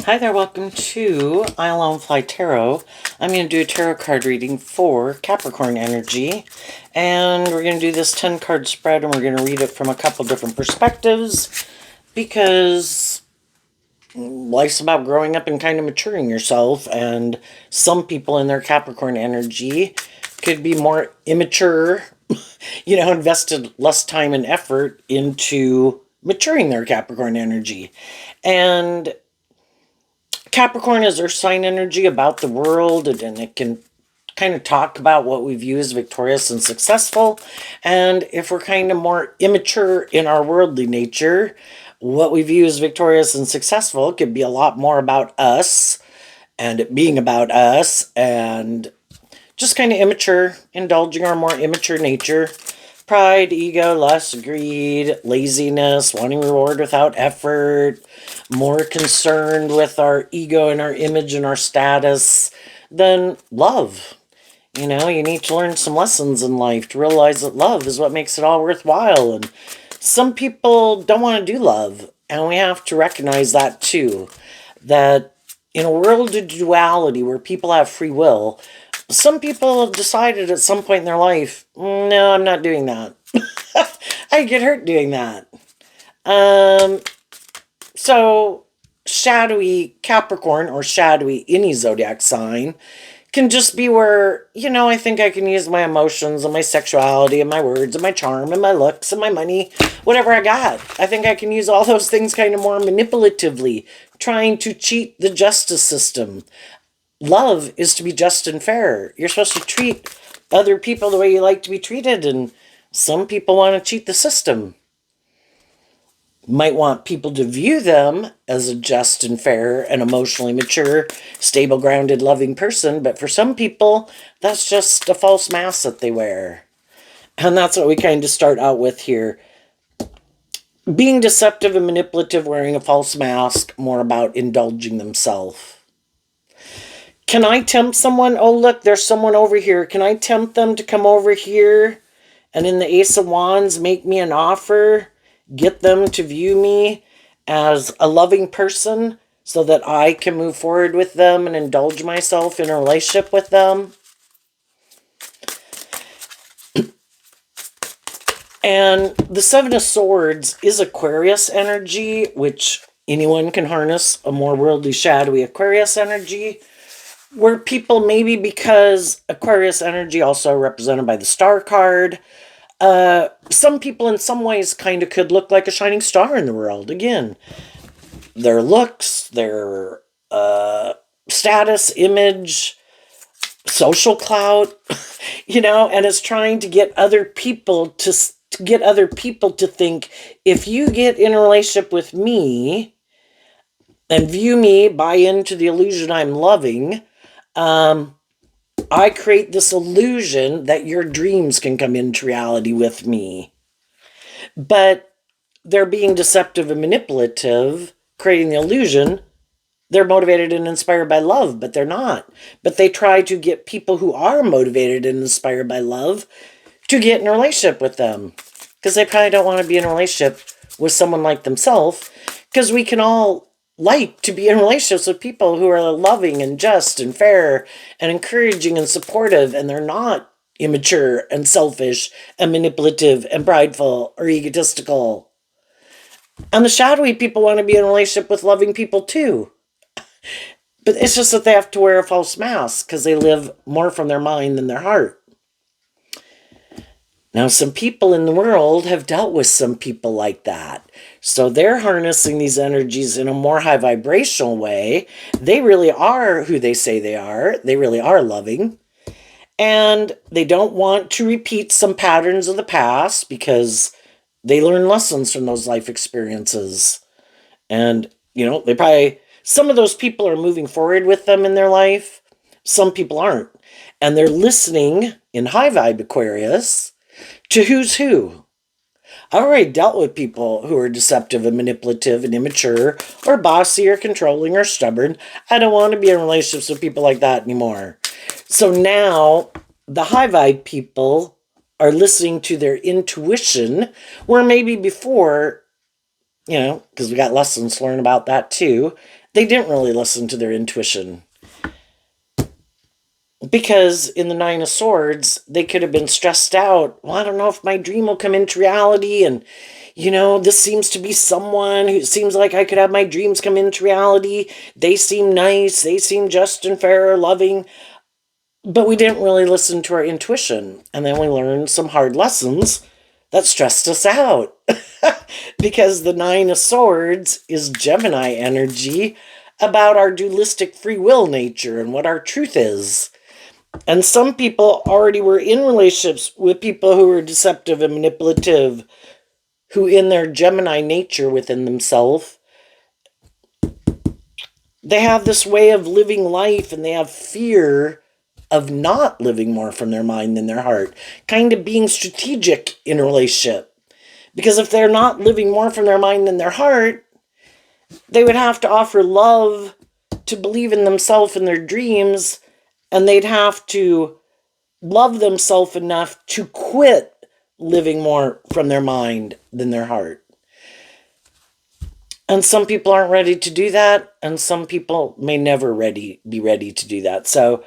Hi there, welcome to I'll Fly Tarot. I'm going to do a tarot card reading for Capricorn energy. And we're going to do this 10 card spread and we're going to read it from a couple different perspectives because life's about growing up and kind of maturing yourself. And some people in their Capricorn energy could be more immature, invested less time and effort into maturing their Capricorn energy. And Capricorn is our sign energy about the world, and it can kind of talk about what we view as victorious and successful. And if we're kind of more immature in our worldly nature, what we view as victorious and successful could be a lot more about us and it being about us and just kind of immature, indulging our more immature nature. Pride, ego, lust, greed, laziness, wanting reward without effort, more concerned with our ego and our image and our status than love. You need to learn some lessons in life to realize that love is what makes it all worthwhile. And some people don't want to do love. And we have to recognize that too. That in a world of duality where people have free will, some people have decided at some point in their life, no, I'm not doing that. I get hurt doing that. So shadowy Capricorn or shadowy any zodiac sign can just be where, I think I can use my emotions and my sexuality and my words and my charm and my looks and my money, whatever I got. I think I can use all those things kind of more manipulatively, trying to cheat the justice system. Love is to be just and fair. You're supposed to treat other people the way you like to be treated, and some people want to cheat the system. Might want people to view them as a just and fair and emotionally mature, stable, grounded, loving person, but for some people, that's just a false mask that they wear. And that's what we kind of start out with here. Being deceptive and manipulative, wearing a false mask, more about indulging themselves. Can I tempt someone? Oh, look, there's someone over here. Can I tempt them to come over here? And in the Ace of Wands, make me an offer. Get them to view me as a loving person so that I can move forward with them and indulge myself in a relationship with them. And the Seven of Swords is Aquarius energy, which anyone can harness, a more worldly, shadowy Aquarius energy. Where people, maybe because Aquarius energy also represented by the star card, some people in some ways kind of could look like a shining star in the world. Again, their looks, their status, image, social clout, and it's trying to get other people to think, if you get in a relationship with me and view me, buy into the illusion I'm loving, I create this illusion that your dreams can come into reality with me. But they're being deceptive and manipulative, creating the illusion. They're motivated and inspired by love, but they're not. But they try to get people who are motivated and inspired by love to get in a relationship with them. Because they probably don't want to be in a relationship with someone like themselves. Because we can all like to be in relationships with people who are loving and just and fair and encouraging and supportive, and they're not immature and selfish and manipulative and prideful or egotistical. And the shadowy people want to be in a relationship with loving people too. But it's just that they have to wear a false mask because they live more from their mind than their heart. Now, some people in the world have dealt with some people like that. So they're harnessing these energies in a more high vibrational way. They really are who they say they are. They really are loving. And they don't want to repeat some patterns of the past because they learn lessons from those life experiences. And, some of those people are moving forward with them in their life. Some people aren't. And they're listening in high vibe Aquarius to who's who. I already dealt with people who are deceptive and manipulative and immature or bossy or controlling or stubborn. I don't want to be in relationships with people like that anymore. So now the high vibe people are listening to their intuition, where maybe before, because we got lessons to learn about that too. They didn't really listen to their intuition. Because in the Nine of Swords, they could have been stressed out. Well, I don't know if my dream will come into reality. And, this seems to be someone who seems like I could have my dreams come into reality. They seem nice. They seem just and fair, loving. But we didn't really listen to our intuition. And then we learned some hard lessons that stressed us out. Because the Nine of Swords is Gemini energy about our dualistic free will nature and what our truth is. And some people already were in relationships with people who were deceptive and manipulative, who in their Gemini nature within themselves, they have this way of living life and they have fear of not living more from their mind than their heart, kind of being strategic in a relationship. Because if they're not living more from their mind than their heart, they would have to offer love to believe in themselves and their dreams, and they'd have to love themselves enough to quit living more from their mind than their heart. And some people aren't ready to do that, and some people may never be ready to do that. So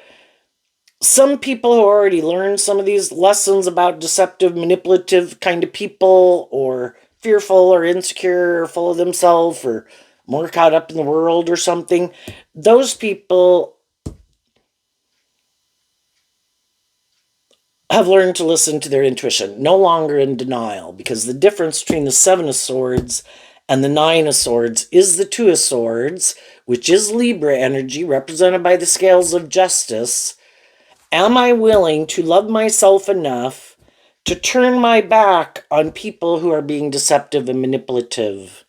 some people who already learned some of these lessons about deceptive, manipulative kind of people, or fearful or insecure or full of themselves or more caught up in the world or something, those people have learned to listen to their intuition, no longer in denial, because the difference between the Seven of Swords and the Nine of Swords is the Two of Swords, which is Libra energy, represented by the scales of justice. Am I willing to love myself enough to turn my back on people who are being deceptive and manipulative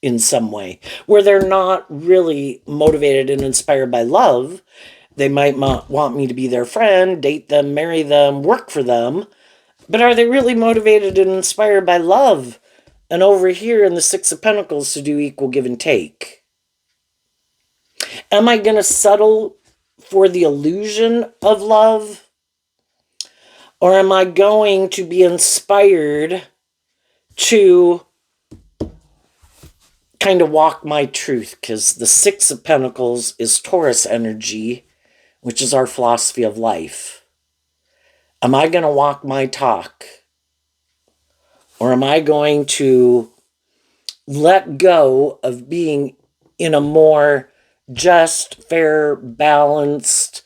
in some way, where they're not really motivated and inspired by love? They might want me to be their friend, date them, marry them, work for them. But are they really motivated and inspired by love? And over here in the Six of Pentacles to do equal give and take. Am I going to settle for the illusion of love? Or am I going to be inspired to kind of walk my truth? Because the Six of Pentacles is Taurus energy, which is our philosophy of life. Am I going to walk my talk? Or am I going to let go of being in a more just, fair, balanced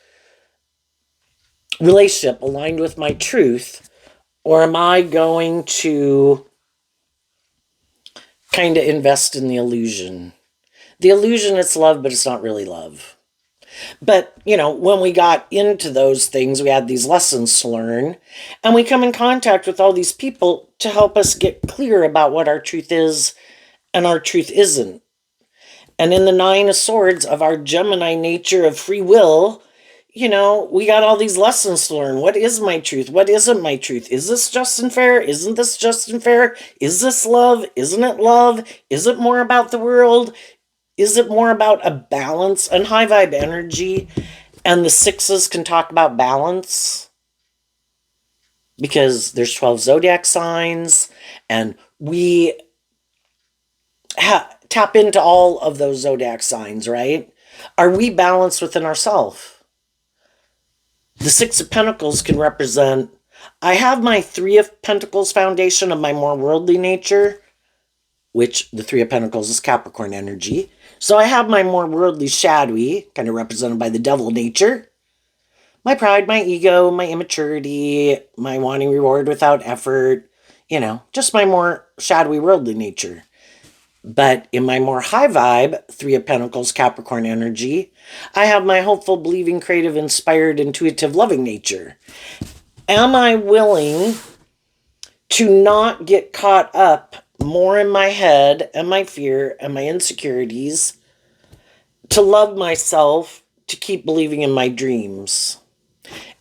relationship aligned with my truth? Or am I going to kind of invest in the illusion? The illusion, it's love, but it's not really love. But, when we got into those things, we had these lessons to learn, and we come in contact with all these people to help us get clear about what our truth is and our truth isn't. And in the Nine of Swords of our Gemini nature of free will, we got all these lessons to learn. What is my truth? What isn't my truth? Is this just and fair? Isn't this just and fair? Is this love? Isn't it love? Is it more about the world? Is it more about a balance and high vibe energy? And the sixes can talk about balance because there's 12 zodiac signs, and we tap into all of those zodiac signs, right? Are we balanced within ourselves? The Six of Pentacles can represent, I have my Three of Pentacles foundation of my more worldly nature, which the Three of Pentacles is Capricorn energy. So I have my more worldly shadowy, kind of represented by the devil nature. My pride, my ego, my immaturity, my wanting reward without effort, just my more shadowy worldly nature. But in my more high vibe, Three of Pentacles, Capricorn energy, I have my hopeful, believing, creative, inspired, intuitive, loving nature. Am I willing to not get caught up more in my head and my fear and my insecurities, to love myself, to keep believing in my dreams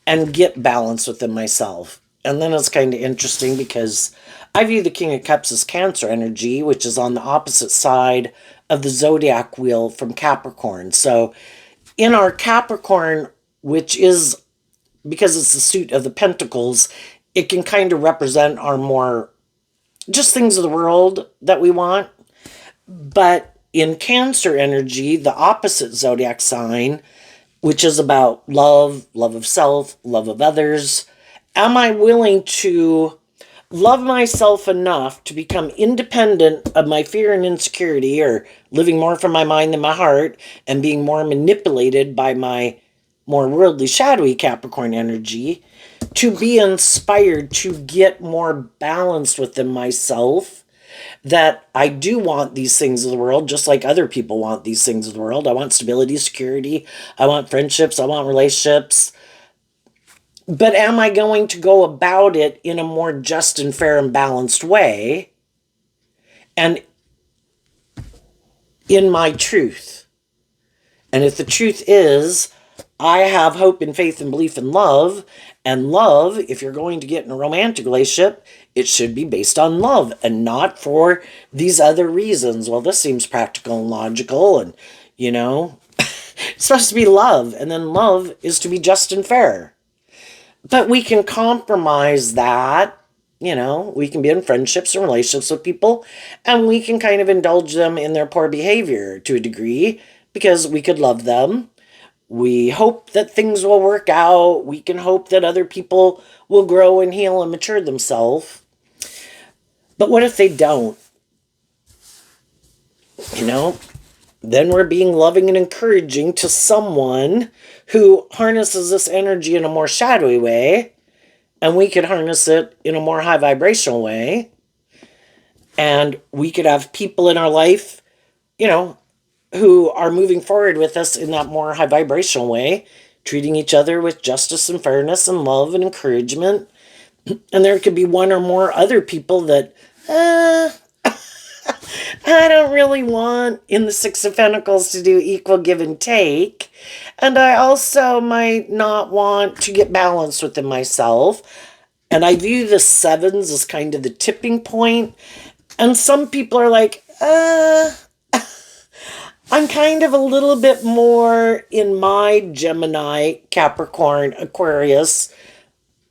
and get balance within myself? And then it's kind of interesting because I view the King of Cups as Cancer energy, which is on the opposite side of the zodiac wheel from Capricorn. So in our Capricorn, which is, because it's the suit of the Pentacles, it can kind of represent our more just things of the world that we want. But in Cancer energy, the opposite zodiac sign, which is about love, love of self, love of others, am I willing to love myself enough to become independent of my fear and insecurity, or living more from my mind than my heart and being more manipulated by my more worldly, shadowy Capricorn energy, to be inspired to get more balanced within myself, that I do want these things of the world just like other people want these things of the world. I want stability, security, I want friendships, I want relationships. But am I going to go about it in a more just and fair and balanced way, and in my truth? And if the truth is, I have hope and faith and belief in love, and love, if you're going to get in a romantic relationship, it should be based on love and not for these other reasons. Well, this seems practical and logical, and, it's supposed to be love, and then love is to be just and fair. But we can compromise that. We can be in friendships and relationships with people, and we can kind of indulge them in their poor behavior to a degree because we could love them. We hope that things will work out. We can hope that other people will grow and heal and mature themselves. But what if they don't? Then we're being loving and encouraging to someone who harnesses this energy in a more shadowy way, and we could harness it in a more high vibrational way. And we could have people in our life, who are moving forward with us in that more high vibrational way, treating each other with justice and fairness and love and encouragement. And there could be one or more other people that, I don't really want in the Six of Pentacles to do equal give and take. And I also might not want to get balanced within myself. And I view the sevens as kind of the tipping point. And some people are like, I'm kind of a little bit more in my Gemini, Capricorn, Aquarius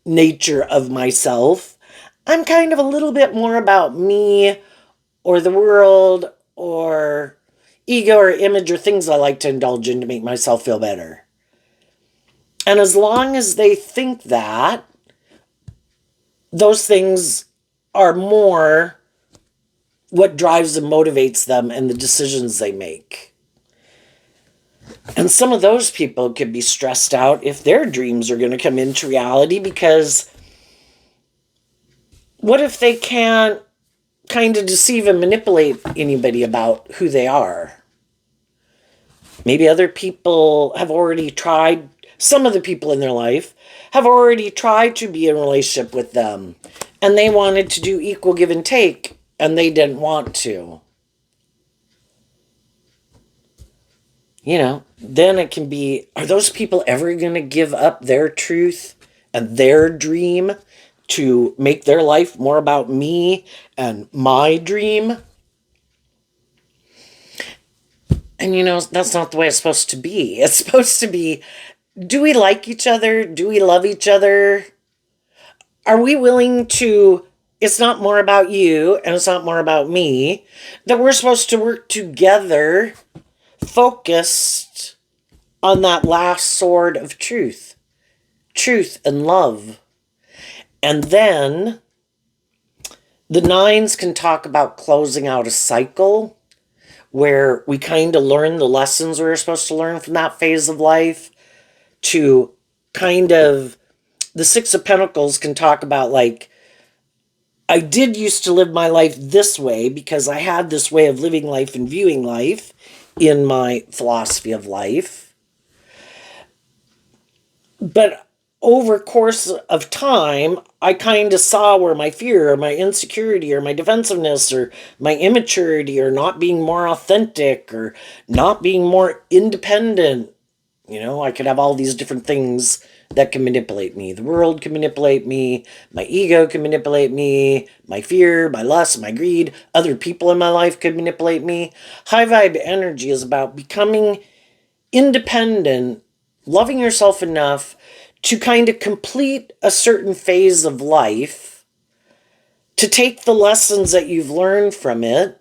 nature of myself. I'm kind of a little bit more about me or the world or ego or image or things I like to indulge in to make myself feel better. And as long as they think that, those things are more what drives and motivates them and the decisions they make. And some of those people could be stressed out if their dreams are going to come into reality, because what if they can't kind of deceive and manipulate anybody about who they are? Maybe other people have already tried, some of the people in their life have already tried to be in a relationship with them, and they wanted to do equal give and take, and they didn't want to. Then it can be, are those people ever going to give up their truth and their dream to make their life more about me and my dream? And that's not the way it's supposed to be. It's supposed to be, do we like each other? Do we love each other? Are we willing to, it's not more about you and it's not more about me, that we're supposed to work together, focused on that last sword of truth and love. And then the nines can talk about closing out a cycle where we kind of learn the lessons we were supposed to learn from that phase of life, to kind of, the Six of Pentacles can talk about, like, I did used to live my life this way because I had this way of living life and viewing life in my philosophy of life. But over course of time, I kind of saw where my fear or my insecurity or my defensiveness or my immaturity or not being more authentic or not being more independent, I could have all these different things that can manipulate me. The world can manipulate me. My ego can manipulate me. My fear, my lust, my greed. Other people in my life could manipulate me. High vibe energy is about becoming independent, loving yourself enough to kind of complete a certain phase of life, to take the lessons that you've learned from it,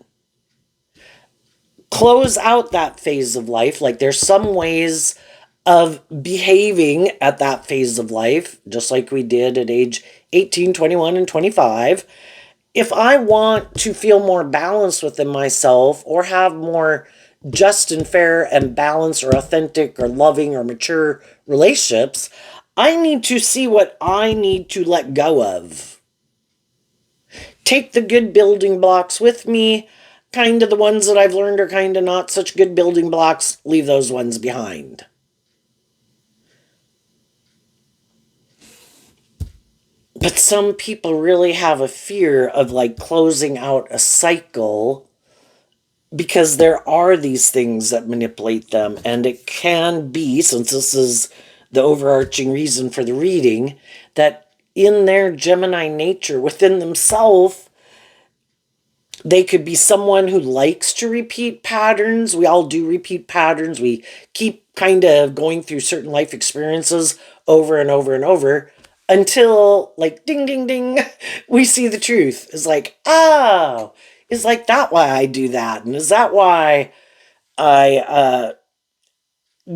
close out that phase of life. Like there's some ways of behaving at that phase of life, just like we did at age 18, 21, and 25. If I want to feel more balanced within myself or have more just and fair and balanced or authentic or loving or mature relationships, I need to see what I need to let go of. Take the good building blocks with me. Kind of the ones that I've learned are kind of not such good building blocks, leave those ones behind. But some people really have a fear of like closing out a cycle because there are these things that manipulate them. And it can be, since this is the overarching reason for the reading, that in their Gemini nature within themselves, they could be someone who likes to repeat patterns. We all do repeat patterns. We keep kind of going through certain life experiences over and over and over until, like, ding, ding, ding, we see the truth. It's like, oh, is like that why I do that? And is that why I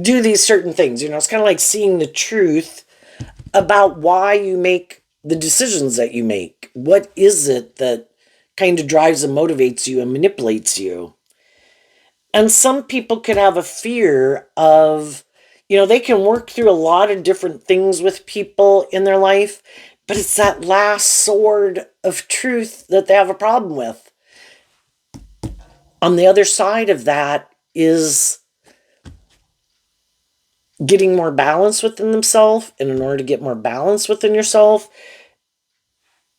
do these certain things? You know, it's kind of like seeing the truth about why you make the decisions that you make. What is it that kind of drives and motivates you and manipulates you? And some people could have a fear of, you know, they can work through a lot of different things with people in their life, but it's that last sword of truth that they have a problem with. On the other side of that is getting more balance within themselves. And in order to get more balance within yourself,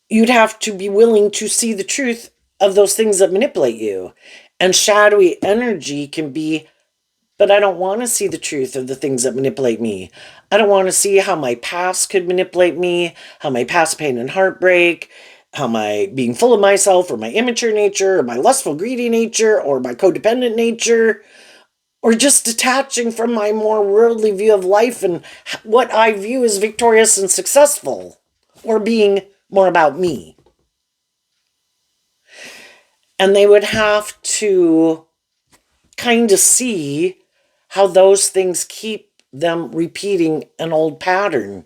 you'd have to be willing to see the truth of those things that manipulate you. And shadowy energy can be, but I don't want to see the truth of the things that manipulate me. I don't want to see how my past could manipulate me, how my past pain and heartbreak, how my being full of myself or my immature nature or my lustful, greedy nature or my codependent nature, or just detaching from my more worldly view of life and what I view as victorious and successful, or being more about me. And they would have to kind of see how those things keep them repeating an old pattern.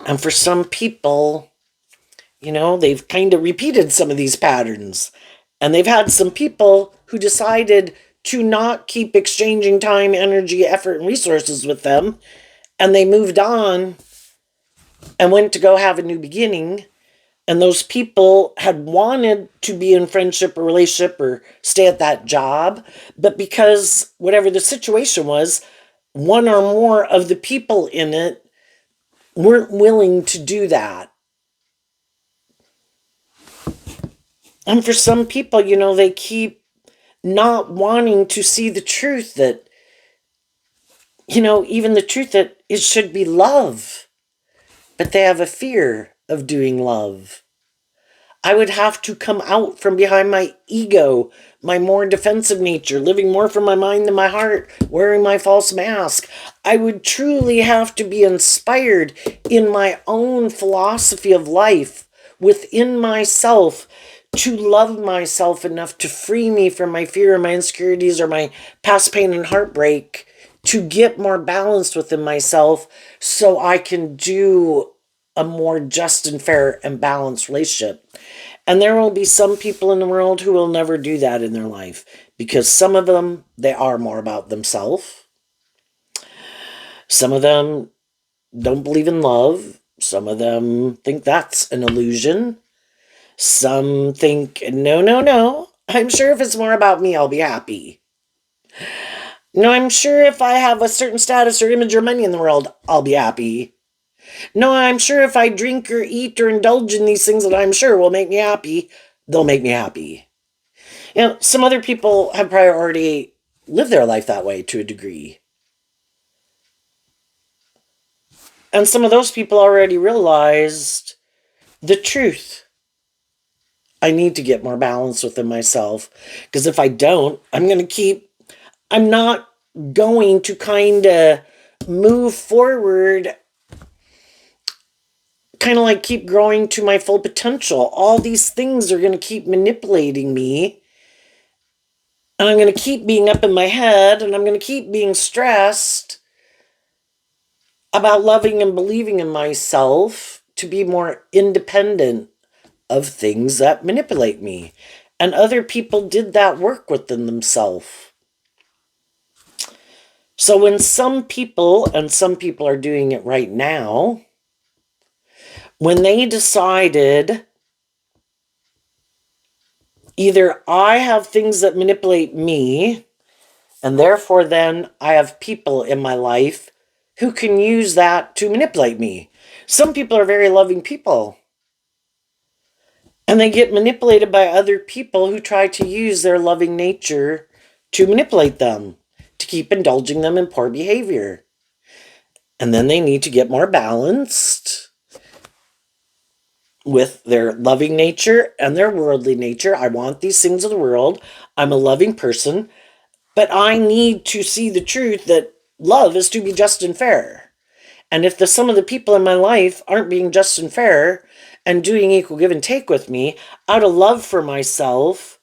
And for some people, you know, they've kind of repeated some of these patterns. And they've had some people who decided to not keep exchanging time, energy, effort, and resources with them. And they moved on and went to go have a new beginning. And those people had wanted to be in friendship or relationship or stay at that job. But because whatever the situation was, one or more of the people in it weren't willing to do that. And for some people, you know, they keep not wanting to see the truth that, you know, even the truth that it should be love. But they have a fear of doing love. I would have to come out from behind my ego, my more defensive nature, living more from my mind than my heart, wearing my false mask. I would truly have to be inspired in my own philosophy of life, within myself, to love myself enough to free me from my fear or my insecurities or my past pain and heartbreak, to get more balanced within myself so I can do a more just and fair and balanced relationship. And there will be some people in the world who will never do that in their life, because some of them, they are more about themselves. Some of them don't believe in love. Some of them think that's an illusion. Some think, no, no, no. I'm sure if it's more about me, I'll be happy. No, I'm sure if I have a certain status or image or money in the world, I'll be happy. No, I'm sure if I drink or eat or indulge in these things that I'm sure will make me happy, they'll make me happy. You know, some other people have probably already lived their life that way to a degree. And some of those people already realized the truth. I need to get more balance within myself, because if I don't, I'm not going to kind of move forward, kind of like keep growing to my full potential. All these things are going to keep manipulating me And I'm going to keep being up in my head, and I'm going to keep being stressed about loving and believing in myself to be more independent of things that manipulate me. And other people did that work within themselves. So when some people, and some people are doing it right now, when they decided either I have things that manipulate me, and therefore then I have people in my life who can use that to manipulate me. Some people are very loving people, and they get manipulated by other people who try to use their loving nature to manipulate them, to keep indulging them in poor behavior. And then they need to get more balanced with their loving nature and their worldly nature. I want these things of the world. I'm a loving person, but I need to see the truth that love is to be just and fair. And if some of the people in my life aren't being just and fair and doing equal give and take with me, out of love for myself,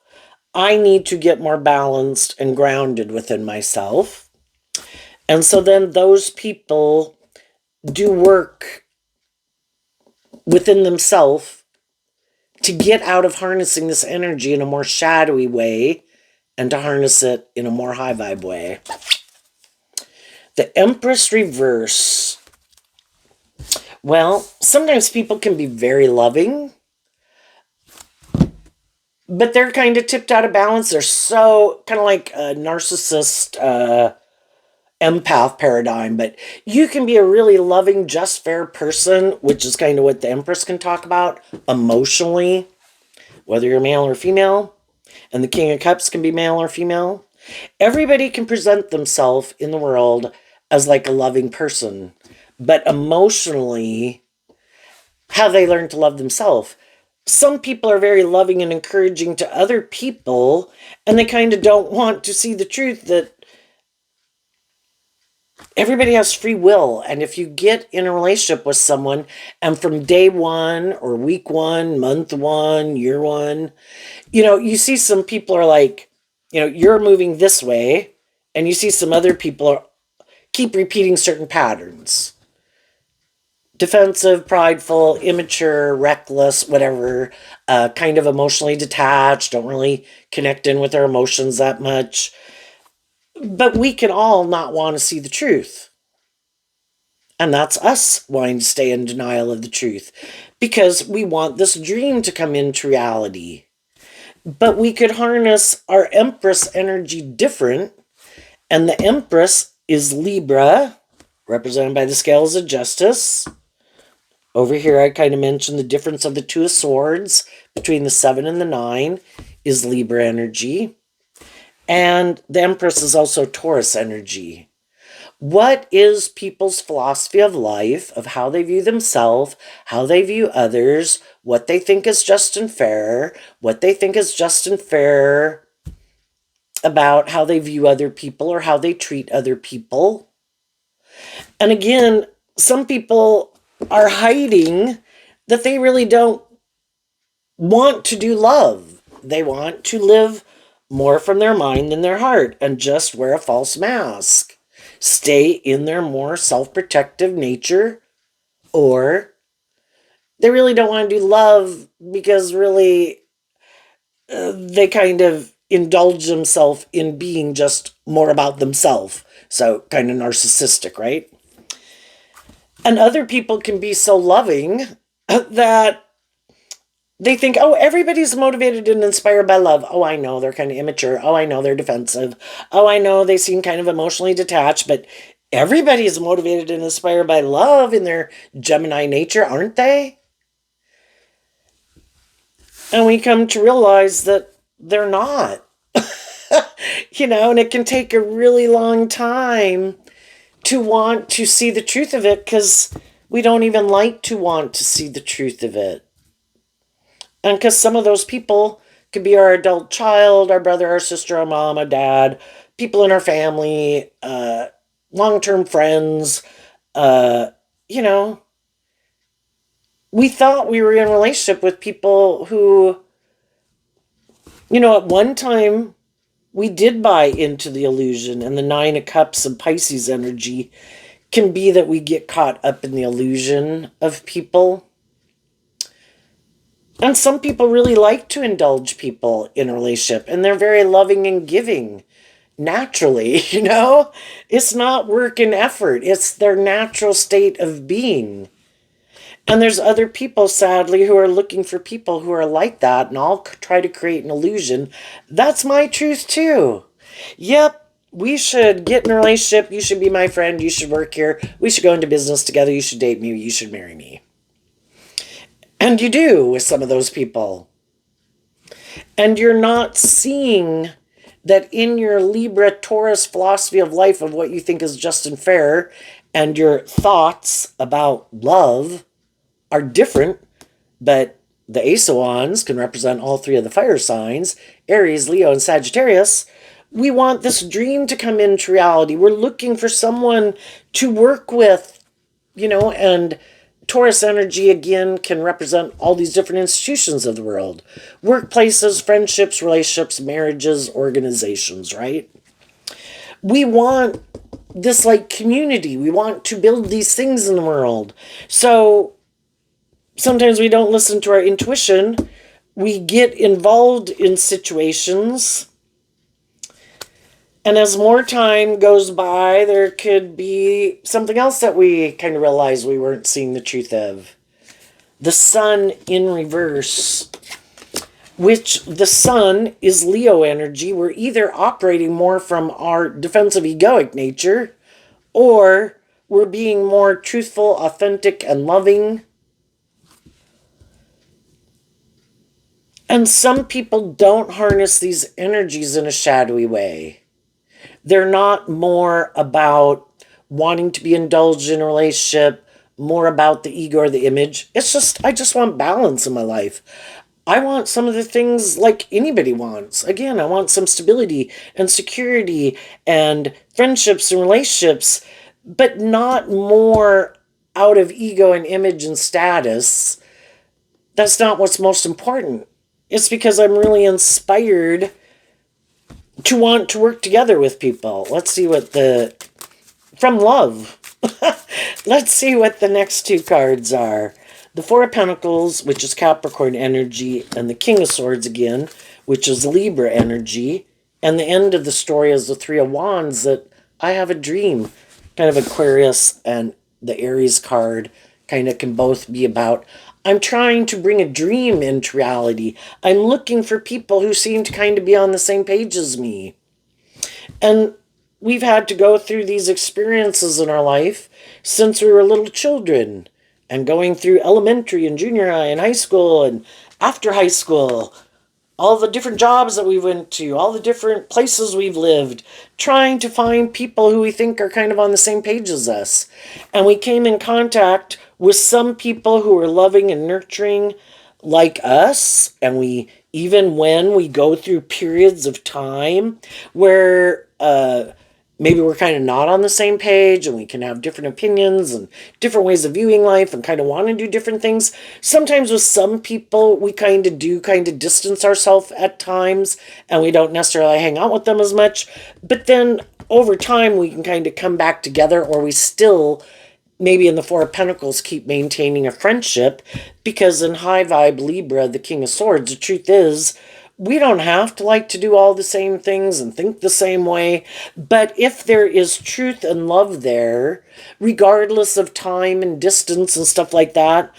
I need to get more balanced and grounded within myself. And so then those people do work within themselves to get out of harnessing this energy in a more shadowy way and to harness it in a more high vibe way. The Empress reverse. Well, sometimes people can be very loving, but they're kind of tipped out of balance. They're so kind of like a narcissist empath paradigm, but you can be a really loving, just, fair person, which is kind of what the Empress can talk about emotionally, whether you're male or female. And the King of Cups can be male or female. Everybody can present themselves in the world as like a loving person, but emotionally, how they learn to love themselves. Some people are very loving and encouraging to other people, and they kind of don't want to see the truth that everybody has free will. And if you get in a relationship with someone, and from day one or week one, month one, year one, you see some people are like, you're moving this way, and you see some other people keep repeating certain patterns. Defensive, prideful, immature, reckless, whatever, kind of emotionally detached, don't really connect in with their emotions that much. But we can all not want to see the truth. And that's us wanting to stay in denial of the truth because we want this dream to come into reality. But we could harness our Empress energy different. And the Empress is Libra, represented by the scales of justice. Over here, I kind of mentioned the difference of the Two of Swords between the 7 and the 9 is Libra energy. And the Empress is also Taurus energy. What is people's philosophy of life, of how they view themselves, how they view others, what they think is just and fair, what they think is just and fair about how they view other people or how they treat other people? And again, some people are hiding that they really don't want to do love. They want to live more from their mind than their heart and just wear a false mask. Stay in their more self-protective nature, or they really don't want to do love because really they kind of indulge themselves in being just more about themselves. So kind of narcissistic, right? And other people can be so loving that they think, oh, everybody's motivated and inspired by love. Oh, I know they're kind of immature. Oh, I know they're defensive. Oh, I know they seem kind of emotionally detached, but everybody is motivated and inspired by love in their Gemini nature, aren't they? And we come to realize that they're not. And it can take a really long time to want to see the truth of it because we don't even like to want to see the truth of it. And because some of those people could be our adult child, our brother, our sister, our mom, our dad, people in our family, long-term friends. You know, we thought we were in a relationship with people who, at one time we did buy into the illusion, and the Nine of Cups and Pisces energy can be that we get caught up in the illusion of people. And some people really like to indulge people in a relationship, and they're very loving and giving naturally, you know? It's not work and effort, it's their natural state of being. And there's other people, sadly, who are looking for people who are like that, and I'll try to create an illusion. That's my truth, too. Yep, we should get in a relationship. You should be my friend. You should work here. We should go into business together. You should date me. You should marry me. And you do with some of those people. And you're not seeing that in your Libra Taurus philosophy of life of what you think is just and fair, and your thoughts about love are different, but the Ace of Wands can represent all three of the fire signs, Aries, Leo, and Sagittarius. We want this dream to come into reality. We're looking for someone to work with, and Taurus energy, again, can represent all these different institutions of the world. Workplaces, friendships, relationships, marriages, organizations, right? We want this, community. We want to build these things in the world. So sometimes we don't listen to our intuition. We get involved in situations. And as more time goes by, there could be something else that we kind of realize we weren't seeing the truth of. The sun in reverse, which the sun is Leo energy. We're either operating more from our defensive egoic nature, or we're being more truthful, authentic, and loving. And some people don't harness these energies in a shadowy way. They're not more about wanting to be indulged in a relationship, more about the ego or the image. It's just, I just want balance in my life. I want some of the things like anybody wants. Again, I want some stability and security and friendships and relationships, but not more out of ego and image and status. That's not what's most important. It's because I'm really inspired to want to work together with people. Let's see what from love. Let's see what the next two cards are. The Four of Pentacles, which is Capricorn energy, and the King of Swords again, which is Libra energy. And the end of the story is the Three of Wands, that I have a dream. Kind of Aquarius and the Aries card kind of can both be about, I'm trying to bring a dream into reality. I'm looking for people who seem to kind of be on the same page as me. And we've had to go through these experiences in our life since we were little children, and going through elementary and junior high and high school and after high school, all the different jobs that we went to, all the different places we've lived, trying to find people who we think are kind of on the same page as us. And we came in contact with some people who are loving and nurturing like us. And even when we go through periods of time where maybe we're kind of not on the same page, and we can have different opinions and different ways of viewing life and kind of want to do different things. Sometimes with some people, we kind of distance ourselves at times, and we don't necessarily hang out with them as much. But then over time, we can kind of come back together, or we still, maybe in the Four of Pentacles, keep maintaining a friendship, because in high vibe Libra, the King of Swords, the truth is, we don't have to like to do all the same things and think the same way. But if there is truth and love there, regardless of time and distance and stuff like that,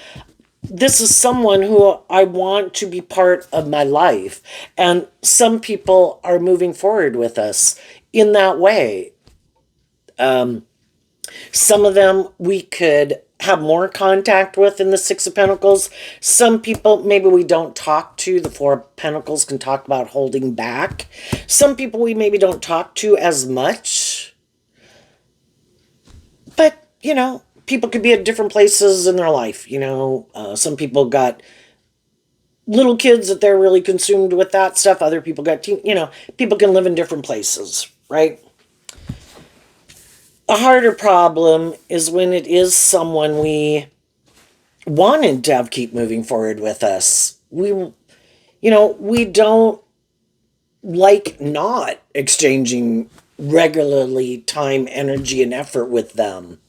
this is someone who I want to be part of my life. And some people are moving forward with us in that way. Some of them we could have more contact with in the Six of Pentacles. Some people maybe we don't talk to. The Four of Pentacles can talk about holding back. Some people we maybe don't talk to as much. But, people could be at different places in their life. Some people got little kids that they're really consumed with that stuff. Other people got people can live in different places, right? A harder problem is when it is someone we wanted to have keep moving forward with us. We don't like not exchanging regularly time, energy, and effort with them.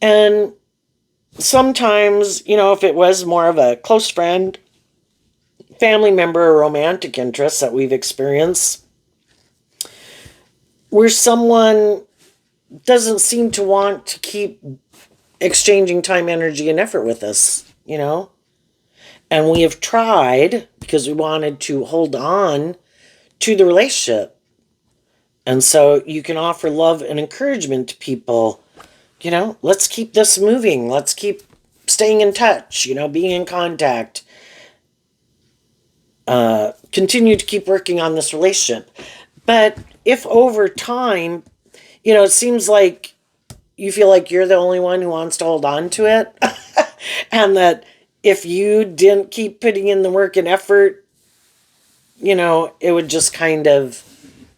And sometimes, if it was more of a close friend, family member, or romantic interest that we've experienced, where someone doesn't seem to want to keep exchanging time, energy, and effort with us. And we have tried because we wanted to hold on to the relationship. And so you can offer love and encouragement to people. Let's keep this moving. Let's keep staying in touch, being in contact. Continue to keep working on this relationship. But if over time, it seems like you feel like you're the only one who wants to hold on to it, and that if you didn't keep putting in the work and effort, it would just kind of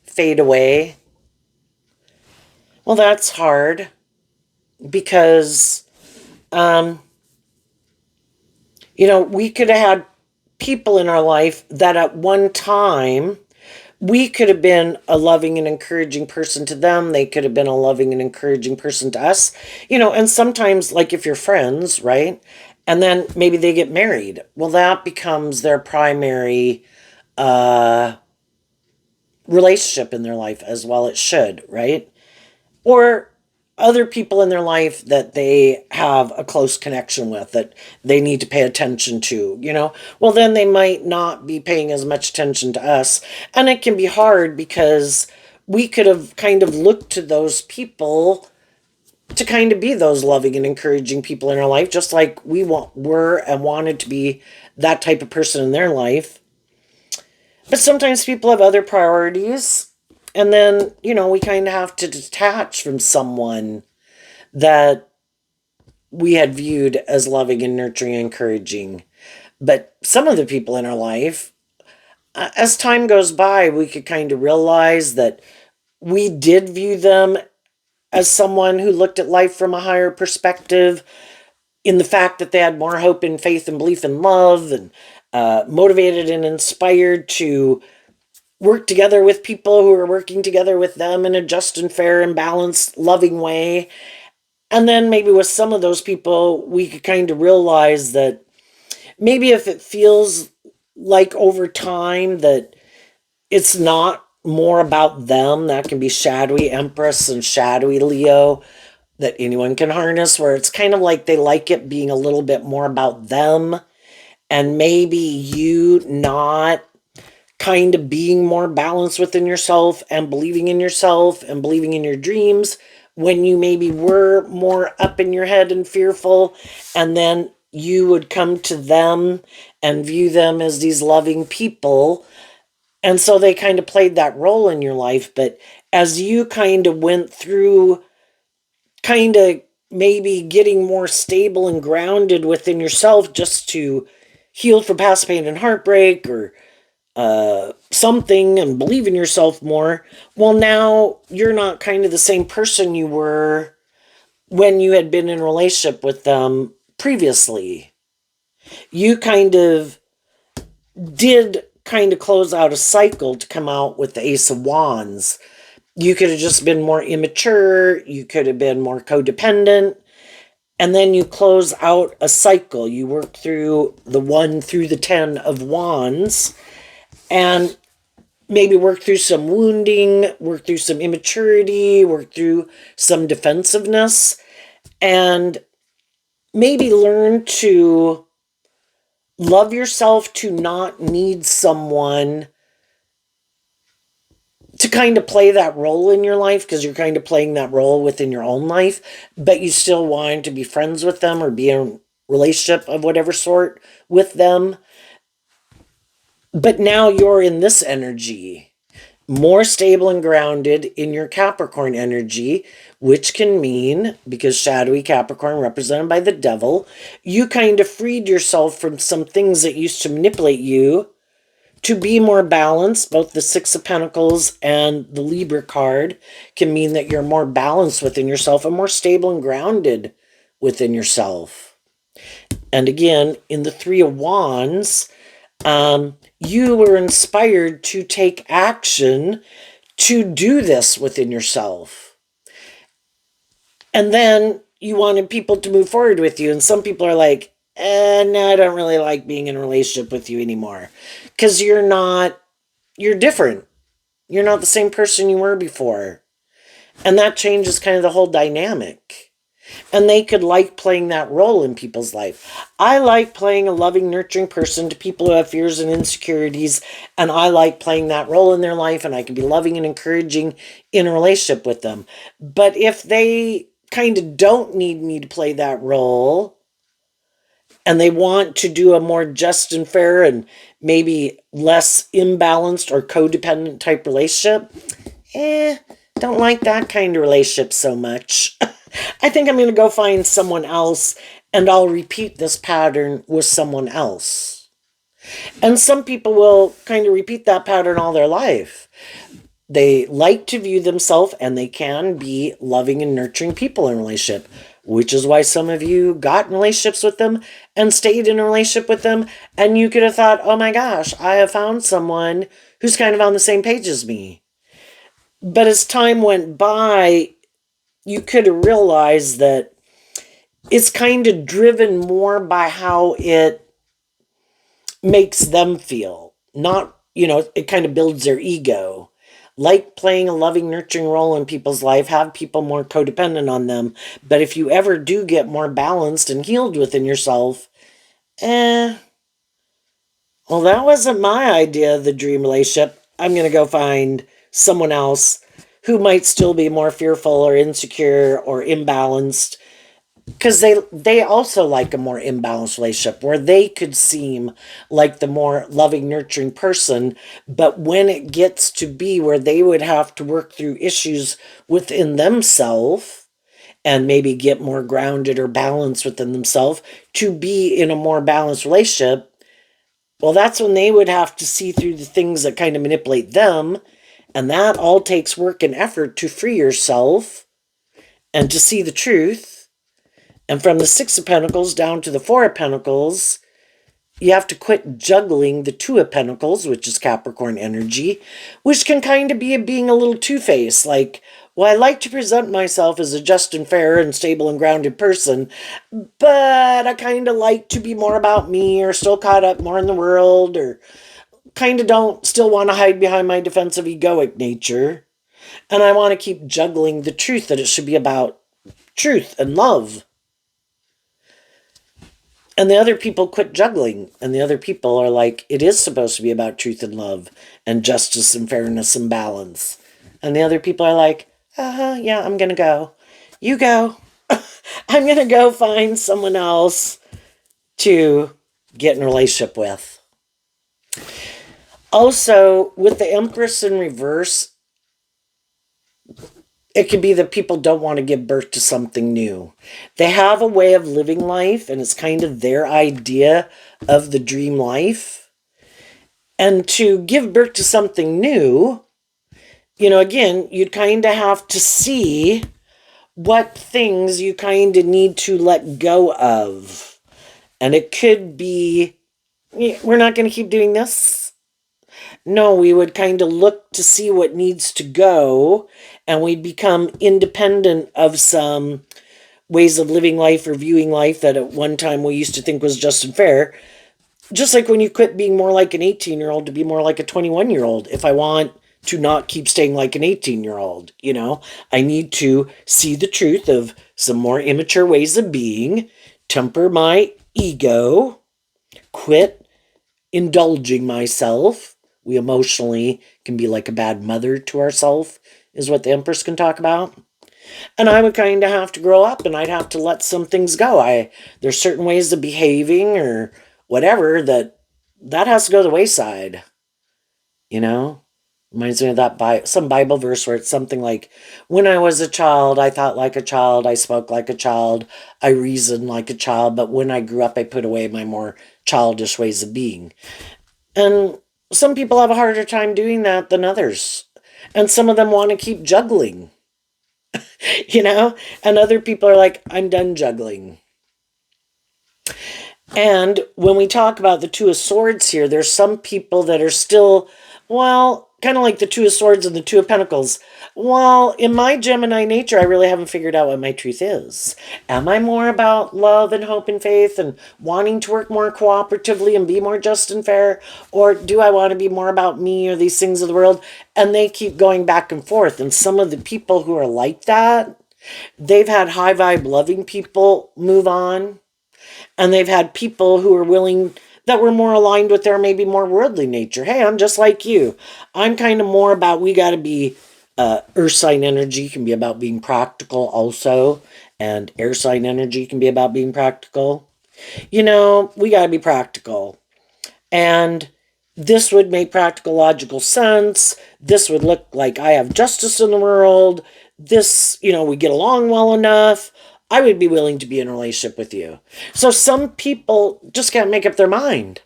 fade away. Well, that's hard because, we could have had people in our life that at one time we could have been a loving and encouraging person to them. They could have been a loving and encouraging person to us. And sometimes, like if you're friends, right? And then maybe they get married. Well, that becomes their primary relationship in their life, as well it should, right? Or other people in their life that they have a close connection with that they need to pay attention to. Well, then they might not be paying as much attention to us. And it can be hard because we could have kind of looked to those people to kind of be those loving and encouraging people in our life, just like we were and wanted to be that type of person in their life. But sometimes people have other priorities. And then, we kind of have to detach from someone that we had viewed as loving and nurturing and encouraging. But some of the people in our life, as time goes by, we could kind of realize that we did view them as someone who looked at life from a higher perspective, in the fact that they had more hope and faith and belief and love, and motivated and inspired to work together with people who are working together with them in a just and fair and balanced, loving way. And then maybe with some of those people, we could kind of realize that maybe if it feels like over time that it's not more about them, that can be shadowy Empress and shadowy Leo that anyone can harness, where it's kind of like they like it being a little bit more about them, and maybe you not kind of being more balanced within yourself and believing in yourself and believing in your dreams when you maybe were more up in your head and fearful. And then you would come to them and view them as these loving people. And so they kind of played that role in your life. But as you kind of went through kind of maybe getting more stable and grounded within yourself, just to heal from past pain and heartbreak, or something, and believe in yourself more, well, now you're not kind of the same person you were when you had been in a relationship with them previously. You kind of did kind of close out a cycle to come out with the Ace of Wands. You could have just been more immature, you could have been more codependent, and then you close out a cycle. You work through the 1 through the 10 of Wands, and maybe work through some wounding, work through some immaturity, work through some defensiveness, and maybe learn to love yourself, to not need someone to kind of play that role in your life, because you're kind of playing that role within your own life, but you still want to be friends with them or be in a relationship of whatever sort with them. But now you're in this energy, more stable and grounded in your Capricorn energy, which can mean, because shadowy Capricorn represented by the devil, you kind of freed yourself from some things that used to manipulate you to be more balanced. Both the Six of Pentacles and the Libra card can mean that you're more balanced within yourself and more stable and grounded within yourself. And again, in the Three of Wands, you were inspired to take action to do this within yourself. And then you wanted people to move forward with you. And some people are like, no, I don't really like being in a relationship with you anymore. Because you're different. You're not the same person you were before. And that changes kind of the whole dynamic. And they could like playing that role in people's life. I like playing a loving, nurturing person to people who have fears and insecurities, and I like playing that role in their life, and I can be loving and encouraging in a relationship with them. But if they kind of don't need me to play that role, and they want to do a more just and fair and maybe less imbalanced or codependent type relationship, don't like that kind of relationship so much. I think I'm going to go find someone else and I'll repeat this pattern with someone else. And some people will kind of repeat that pattern all their life. They like to view themselves and they can be loving and nurturing people in a relationship, which is why some of you got in relationships with them and stayed in a relationship with them. And you could have thought, oh my gosh, I have found someone who's kind of on the same page as me. But as time went by, you could have realized that it's kind of driven more by how it makes them feel. Not, it kind of builds their ego. Like playing a loving, nurturing role in people's life, have people more codependent on them. But if you ever do get more balanced and healed within yourself, well, that wasn't my idea of the dream relationship. I'm going to go find someone else who might still be more fearful or insecure or imbalanced, because they also like a more imbalanced relationship where they could seem like the more loving, nurturing person, but when it gets to be where they would have to work through issues within themselves and maybe get more grounded or balanced within themselves to be in a more balanced relationship, well, that's when they would have to see through the things that kind of manipulate them. And that all takes work and effort to free yourself and to see the truth. And from the Six of Pentacles down to the Four of Pentacles, you have to quit juggling the Two of Pentacles, which is Capricorn energy, which can kind of be being a little two-faced. Like, well, I like to present myself as a just and fair and stable and grounded person, but I kind of like to be more about me or still caught up more in the world, or kind of don't still want to hide behind my defensive egoic nature. And I want to keep juggling the truth that it should be about truth and love. And the other people quit juggling. And the other people are like, it is supposed to be about truth and love and justice and fairness and balance. And the other people are like, yeah, I'm going to go. You go. I'm going to go find someone else to get in a relationship with. Also, with the Empress in reverse, it could be that people don't want to give birth to something new. They have a way of living life, and it's kind of their idea of the dream life. And to give birth to something new, again, you'd kind of have to see what things you kind of need to let go of. And it could be, we're not going to keep doing this. No, we would kind of look to see what needs to go, and we'd become independent of some ways of living life or viewing life that at one time we used to think was just and fair. Just like when you quit being more like an 18-year-old to be more like a 21-year-old. If I want to not keep staying like an 18-year-old, I need to see the truth of some more immature ways of being, temper my ego, quit indulging myself. We emotionally can be like a bad mother to ourselves, is what the Empress can talk about. And I would kind of have to grow up, and I'd have to let some things go. There's certain ways of behaving or whatever that has to go to the wayside. Reminds me of that some Bible verse where it's something like, when I was a child, I thought like a child, I spoke like a child, I reasoned like a child, but when I grew up, I put away my more childish ways of being. And some people have a harder time doing that than others. And some of them want to keep juggling, and other people are like, I'm done juggling. And when we talk about the Two of Swords here, there's some people that are still, well, kind of like the Two of Swords and the Two of Pentacles. Well, in my Gemini nature, I really haven't figured out what my truth is. Am I more about love and hope and faith and wanting to work more cooperatively and be more just and fair? Or do I want to be more about me or these things of the world? And they keep going back and forth. And some of the people who are like that, they've had high vibe loving people move on, and they've had people who are willing, that were more aligned with their maybe more worldly nature. Hey, I'm just like you. I'm kind of more about, we got to be, earth sign energy can be about being practical also, and air sign energy can be about being practical. We got to be practical. And this would make practical, logical sense. This would look like I have justice in the world. This, we get along well enough. I would be willing to be in a relationship with you. So some people just can't make up their mind.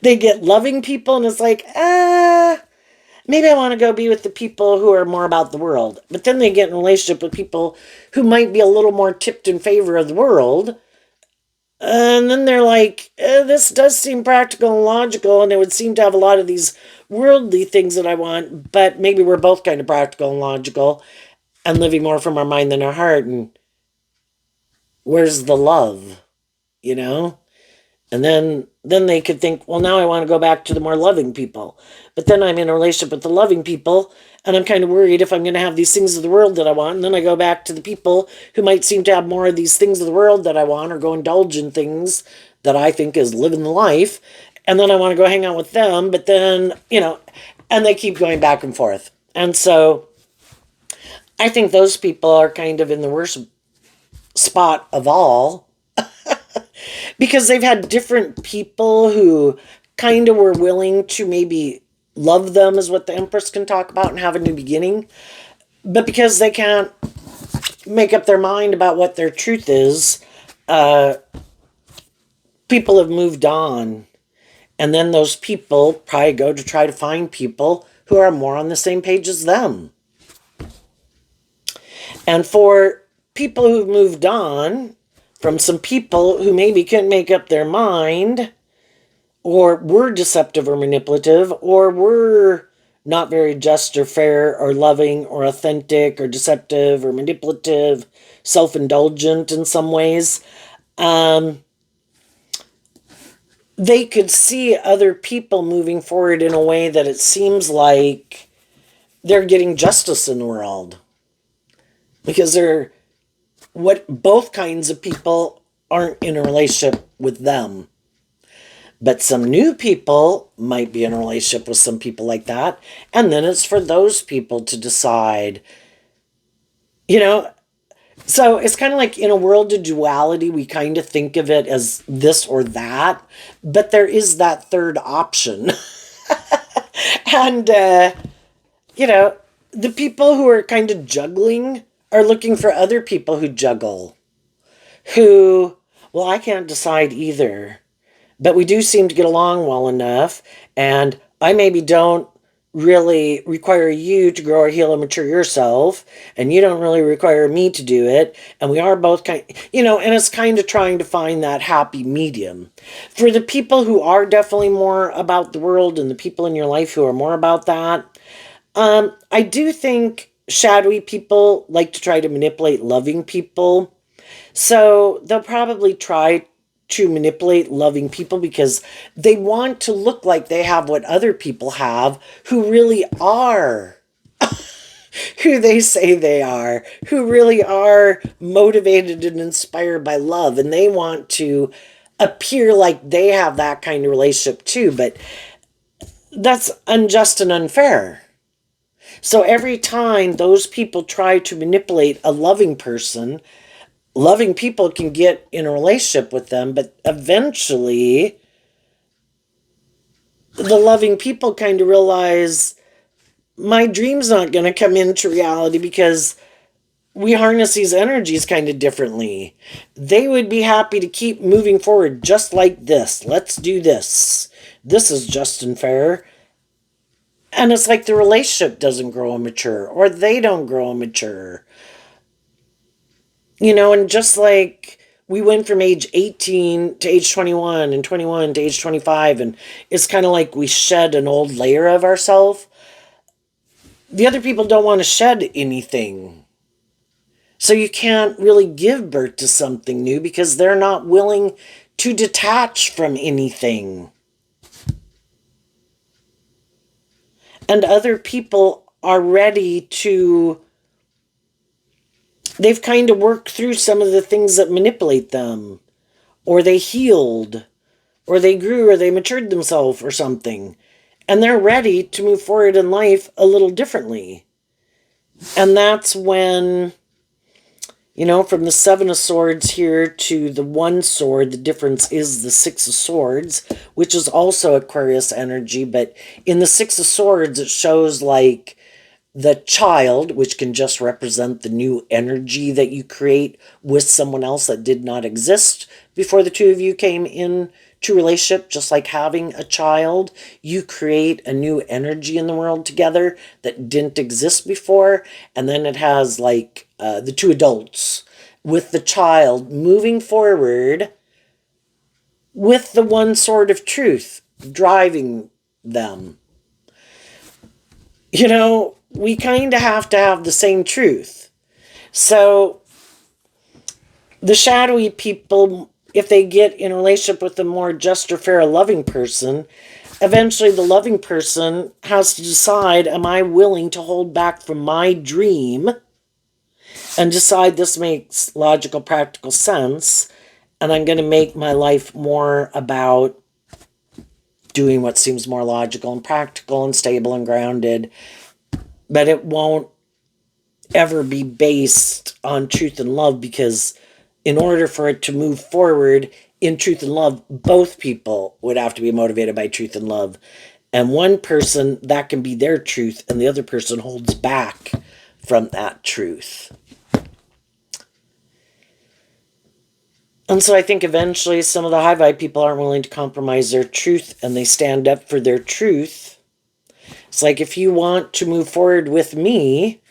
They get loving people and it's like, maybe I want to go be with the people who are more about the world. But then they get in a relationship with people who might be a little more tipped in favor of the world. And then they're like, this does seem practical and logical, and it would seem to have a lot of these worldly things that I want, but maybe we're both kind of practical and logical and living more from our mind than our heart. And where's the love, you know? And then they could think, well, now I want to go back to the more loving people. But then I'm in a relationship with the loving people, and I'm kind of worried if I'm going to have these things of the world that I want. And then I go back to the people who might seem to have more of these things of the world that I want, or go indulge in things that I think is living the life. And then I want to go hang out with them. But then, and they keep going back and forth. And so I think those people are kind of in the worst spot of all, because they've had different people who kind of were willing to maybe love them, is what the Empress can talk about, and have a new beginning. But because they can't make up their mind about what their truth is, people have moved on. And then those people probably go to try to find people who are more on the same page as them. And for people who've moved on from some people who maybe couldn't make up their mind, or were deceptive or manipulative, or were not very just or fair or loving or authentic or deceptive or manipulative, self-indulgent in some ways, they could see other people moving forward in a way that it seems like they're getting justice in the world. Because they're, what both kinds of people aren't in a relationship with them. But some new people might be in a relationship with some people like that. And then it's for those people to decide. So it's kind of like in a world of duality, we kind of think of it as this or that. But there is that third option. And, the people who are kind of juggling are looking for other people who juggle. Who, well, I can't decide either. But we do seem to get along well enough, and I maybe don't really require you to grow or heal and mature yourself, and you don't really require me to do it, and we are both and it's kind of trying to find that happy medium. For the people who are definitely more about the world, and the people in your life who are more about that, I do think shadowy people like to try to manipulate loving people. So they'll probably try to manipulate loving people because they want to look like they have what other people have, who really are who they say they are, who really are motivated and inspired by love. And they want to appear like they have that kind of relationship too. But that's unjust and unfair. So every time those people try to manipulate a loving person, loving people can get in a relationship with them, but eventually the loving people kind of realize my dream's not going to come into reality, because we harness these energies kind of differently. They would be happy to keep moving forward just like this. Let's do this. This is just and fair. And it's like the relationship doesn't grow and mature, or they don't grow and mature. And just like we went from age 18 to age 21 and 21 to age 25, and it's kind of like we shed an old layer of ourselves. The other people don't want to shed anything. So you can't really give birth to something new because they're not willing to detach from anything. And other people are ready to, they've kind of worked through some of the things that manipulate them, or they healed, or they grew, or they matured themselves, or something. And they're ready to move forward in life a little differently. And that's when, you know, from the Seven of Swords here to the One Sword, the difference is the Six of Swords, which is also Aquarius energy. But in the Six of Swords, it shows like the child, which can just represent the new energy that you create with someone else that did not exist before the two of you came in to relationship. Just like having a child, you create a new energy in the world together that didn't exist before. And then it has like the two adults with the child moving forward with the one sword of truth driving them. You know, we kind of have to have the same truth. So the shadowy people, if they get in a relationship with a more just or fair loving person, eventually the loving person has to decide, am I willing to hold back from my dream and decide this makes logical, practical sense, and I'm going to make my life more about doing what seems more logical and practical and stable and grounded, but it won't ever be based on truth and love, because in order for it to move forward in truth and love, both people would have to be motivated by truth and love. And one person, that can be their truth, and the other person holds back from that truth. And so I think eventually some of the high vibe people aren't willing to compromise their truth, and they stand up for their truth. It's like, if you want to move forward with me,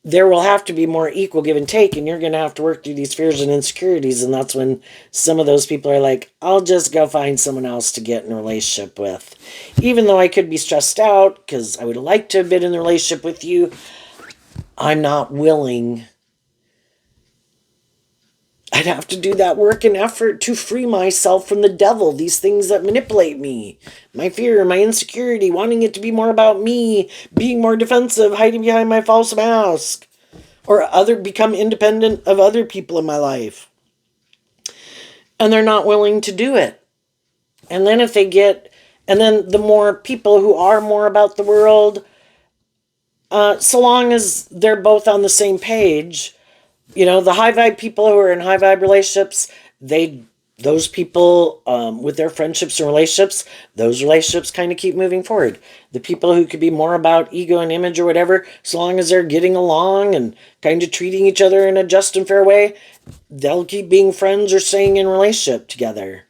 there will have to be more equal give and take, and you're going to have to work through these fears and insecurities. And that's when some of those people are like, I'll just go find someone else to get in a relationship with. Even though I could be stressed out because I would like to have been in a relationship with you, I'm not willing. I'd have to do that work and effort to free myself from the devil, these things that manipulate me. My fear, my insecurity, wanting it to be more about me, being more defensive, hiding behind my false mask, or become independent of other people in my life. And they're not willing to do it. And then the more people who are more about the world, so long as they're both on the same page, you know, the high vibe people who are in high vibe relationships, those people with their friendships and relationships, those relationships kind of keep moving forward. The people who could be more about ego and image or whatever, so long as they're getting along and kind of treating each other in a just and fair way, they'll keep being friends or staying in relationship together.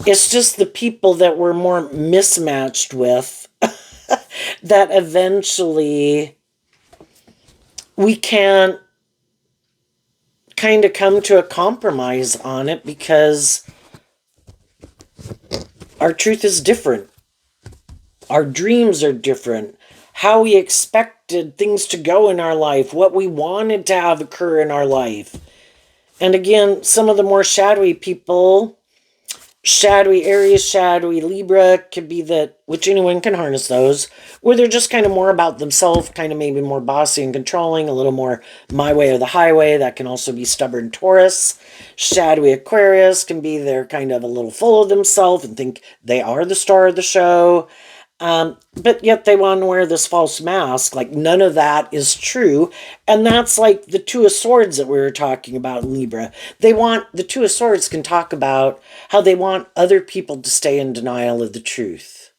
It's just the people that we're more mismatched with that eventually we can't kind of come to a compromise on it, because our truth is different. Our dreams are different. How we expected things to go in our life, what we wanted to have occur in our life. And again, some of the more shadowy people, shadowy Aries, shadowy Libra, could be that, which anyone can harness those, where they're just kind of more about themselves, kind of maybe more bossy and controlling, a little more my way or the highway. That can also be stubborn Taurus. Shadowy Aquarius can be they're kind of a little full of themselves and think they are the star of the show. But yet they want to wear this false mask, like none of that is true. And that's like the Two of Swords that we were talking about in Libra. The Two of Swords can talk about how they want other people to stay in denial of the truth.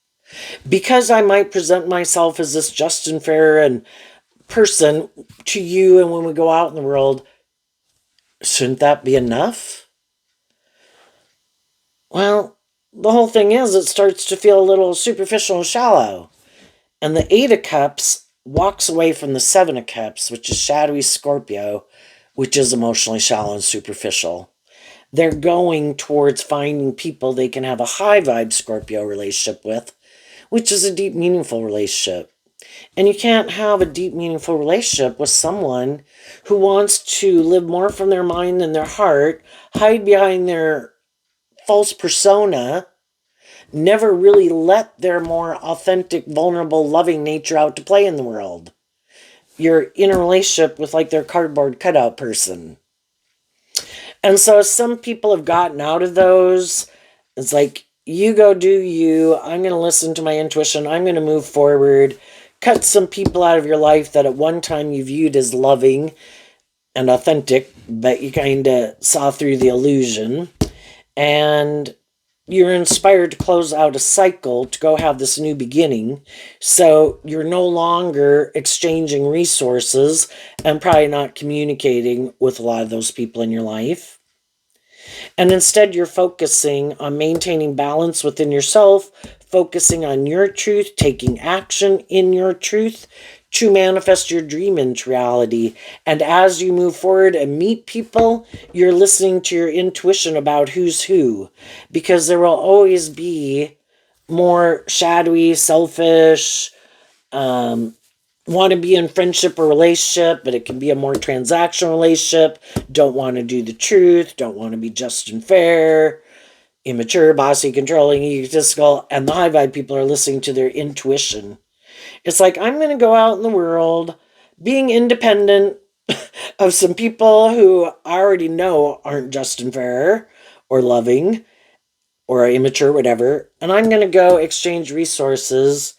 Because I might present myself as this just and fair and person to you, and when we go out in the world, shouldn't that be enough? Well, the whole thing is, it starts to feel a little superficial and shallow. And the Eight of Cups walks away from the Seven of Cups, which is shadowy Scorpio, which is emotionally shallow and superficial. They're going towards finding people they can have a high vibe Scorpio relationship with, which is a deep, meaningful relationship. And you can't have a deep, meaningful relationship with someone who wants to live more from their mind than their heart, hide behind their false persona, never really let their more authentic, vulnerable, loving nature out to play in the world. You're in a relationship with like their cardboard cutout person. And so some people have gotten out of those. It's like, you go do you. I'm going to listen to my intuition. I'm going to move forward. Cut some people out of your life that at one time you viewed as loving and authentic, but you kind of saw through the illusion. And you're inspired to close out a cycle to go have this new beginning. So you're no longer exchanging resources and probably not communicating with a lot of those people in your life. And instead, you're focusing on maintaining balance within yourself, focusing on your truth, taking action in your truth to manifest your dream into reality. And as you move forward and meet people, you're listening to your intuition about who's who, because there will always be more shadowy, selfish, want to be in friendship or relationship, but it can be a more transactional relationship, don't want to do the truth, don't want to be just and fair, immature, bossy, controlling, egotistical, and the high vibe people are listening to their intuition. It's like, I'm going to go out in the world being independent of some people who I already know aren't just and fair or loving or immature, whatever, and I'm going to go exchange resources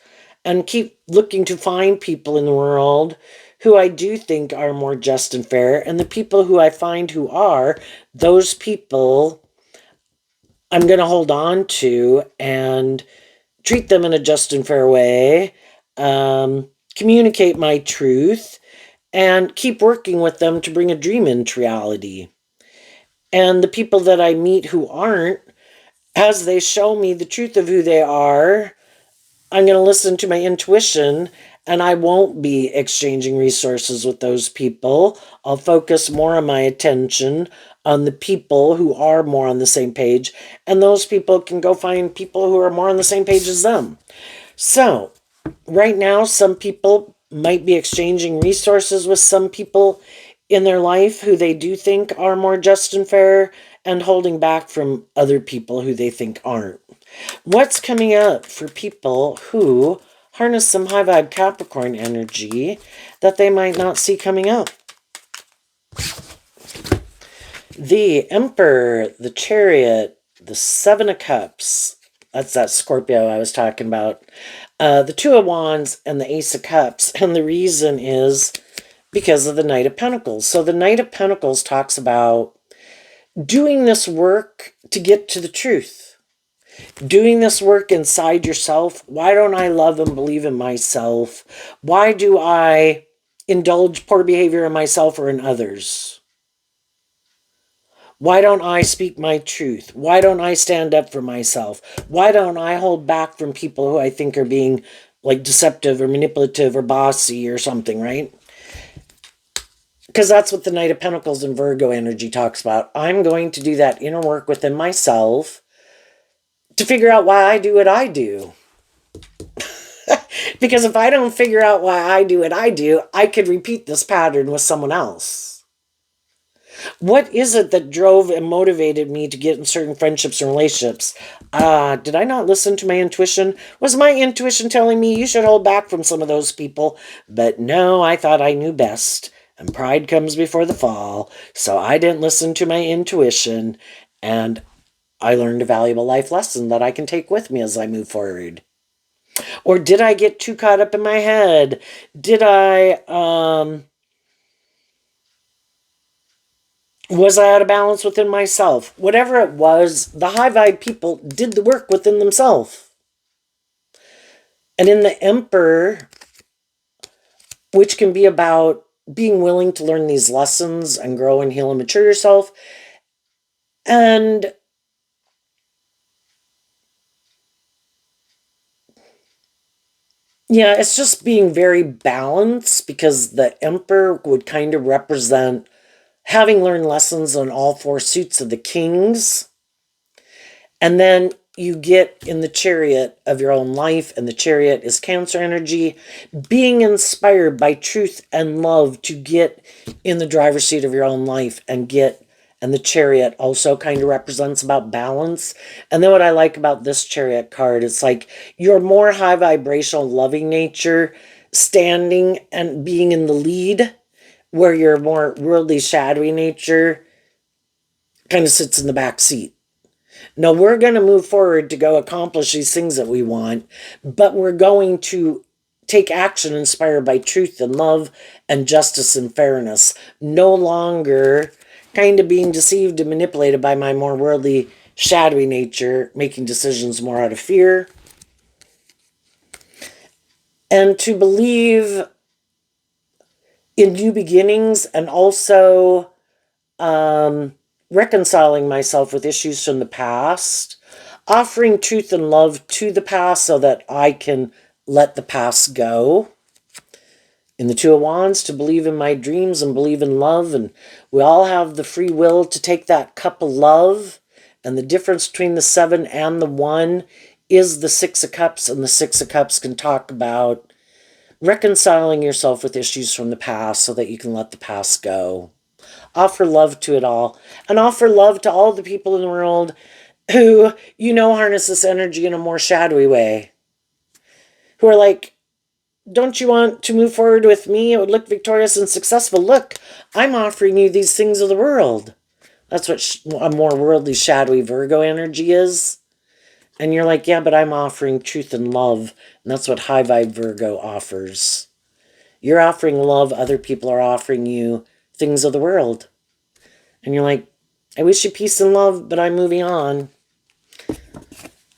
and keep looking to find people in the world who I do think are more just and fair. And the people who I find who are, those people I'm going to hold on to and treat them in a just and fair way, communicate my truth, and keep working with them to bring a dream into reality. And the people that I meet who aren't, as they show me the truth of who they are, I'm going to listen to my intuition, and I won't be exchanging resources with those people. I'll focus more of my attention on the people who are more on the same page, and those people can go find people who are more on the same page as them. So, right now, some people might be exchanging resources with some people in their life who they do think are more just and fair, and holding back from other people who they think aren't. What's coming up for people who harness some high vibe Capricorn energy that they might not see coming up? The Emperor, the Chariot, the Seven of Cups. That's that Scorpio I was talking about. The Two of Wands and the Ace of Cups. And the reason is because of the Knight of Pentacles. So the Knight of Pentacles talks about doing this work to get to the truth. Doing this work inside yourself. Why don't I love and believe in myself? Why do I indulge poor behavior in myself or in others? Why don't I speak my truth? Why don't I stand up for myself? Why don't I hold back from people who I think are being like deceptive or manipulative or bossy or something, right? Because that's what the Knight of Pentacles and Virgo energy talks about. I'm going to do that inner work within myself to figure out why I do what I do. Because if I don't figure out why I do what I do, I could repeat this pattern with someone else. What is it that drove and motivated me to get in certain friendships and relationships? Did I not listen to my intuition? Was my intuition telling me you should hold back from some of those people? But no, I thought I knew best. And pride comes before the fall. So I didn't listen to my intuition. And I learned a valuable life lesson that I can take with me as I move forward. Or did I get too caught up in my head? Did I, was I out of balance within myself? Whatever it was, the high vibe people did the work within themselves. And in the Emperor, which can be about being willing to learn these lessons and grow and heal and mature yourself. And yeah, it's just being very balanced, because the Emperor would kind of represent having learned lessons on all four suits of the kings. And then you get in the chariot of your own life, and the chariot is Cancer energy, being inspired by truth and love to get in the driver's seat of your own life and get, and the chariot also kind of represents about balance. And then what I like about this chariot card, it's like your more high vibrational loving nature standing and being in the lead, where your more worldly shadowy nature kind of sits in the back seat. No, we're going to move forward to go accomplish these things that we want, but we're going to take action inspired by truth and love and justice and fairness. No longer kind of being deceived and manipulated by my more worldly, shadowy nature, making decisions more out of fear. And to believe in new beginnings, and also reconciling myself with issues from the past, offering truth and love to the past so that I can let the past go. In the Two of Wands, to believe in my dreams and believe in love, and we all have the free will to take that cup of love. And the difference between the 7 and the 1 is the 6 of Cups, and the 6 of Cups can talk about reconciling yourself with issues from the past so that you can let the past go. Offer love to it all, and offer love to all the people in the world who, harness this energy in a more shadowy way. Who are like, don't you want to move forward with me? It would look victorious and successful. Look, I'm offering you these things of the world. That's what a more worldly, shadowy Virgo energy is. And you're like, yeah, but I'm offering truth and love. And that's what high vibe Virgo offers. You're offering love. Other people are offering you things of the world. And you're like, I wish you peace and love, but I'm moving on.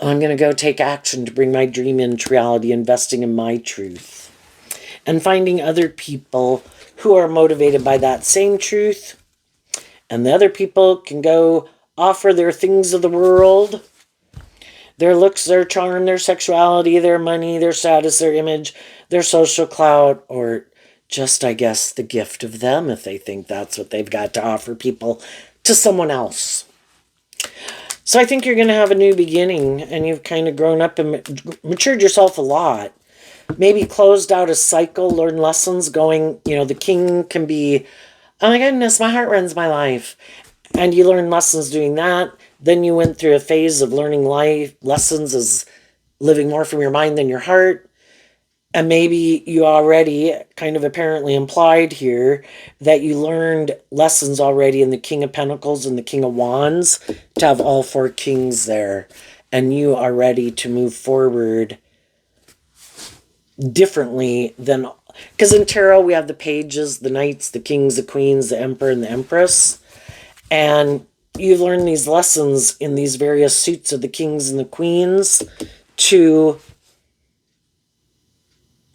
I'm going to go take action to bring my dream into reality, investing in my truth. And finding other people who are motivated by that same truth. And the other people can go offer their things of the world. Their looks, their charm, their sexuality, their money, their status, their image, their social clout, or just, I guess, the gift of them if they think that's what they've got to offer people to someone else. So I think you're going to have a new beginning, and you've kind of grown up and matured yourself a lot. Maybe closed out a cycle, learned lessons going, the king can be, oh my goodness, my heart runs my life. And you learn lessons doing that. Then you went through a phase of learning life lessons as living more from your mind than your heart. And maybe you already kind of apparently implied here that you learned lessons already in the King of Pentacles and the King of Wands to have all 4 kings there. And you are ready to move forward differently than, because in tarot we have the pages, the knights, the kings, the queens, the emperor, and the empress. And you've learned these lessons in these various suits of the kings and the queens to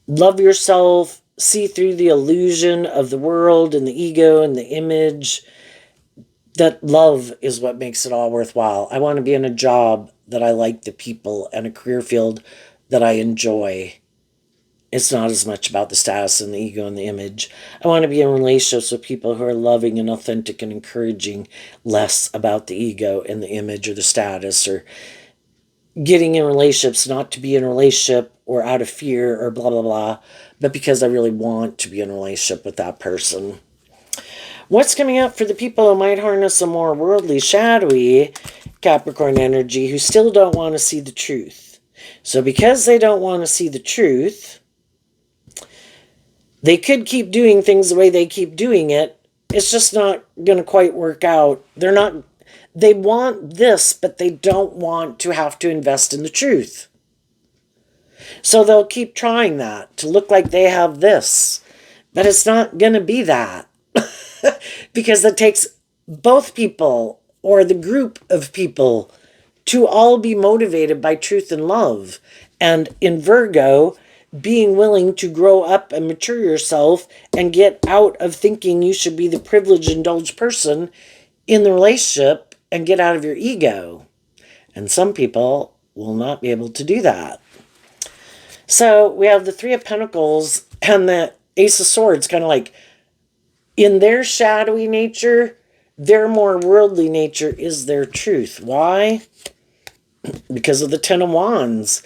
love yourself, see through the illusion of the world and the ego and the image, that love is what makes it all worthwhile. I want to be in a job that I like the people and a career field that I enjoy. It's not as much about the status and the ego and the image. I want to be in relationships with people who are loving and authentic and encouraging, less about the ego and the image or the status, or getting in relationships not to be in a relationship or out of fear or blah, blah, blah, but because I really want to be in a relationship with that person. What's coming up for the people who might harness a more worldly, shadowy Capricorn energy who still don't want to see the truth? So because they don't want to see the truth, they could keep doing things the way they keep doing it. It's just not going to quite work out. They want this, but they don't want to have to invest in the truth. So they'll keep trying that to look like they have this. But it's not going to be that. Because it takes both people or the group of people to all be motivated by truth and love. And in Virgo, being willing to grow up and mature yourself and get out of thinking you should be the privileged, indulged person in the relationship and get out of your ego. And some people will not be able to do that. So we have the 3 of Pentacles and the Ace of Swords, kind of like, In their shadowy nature, their more worldly nature is their truth. Why? Because of the Ten of Wands,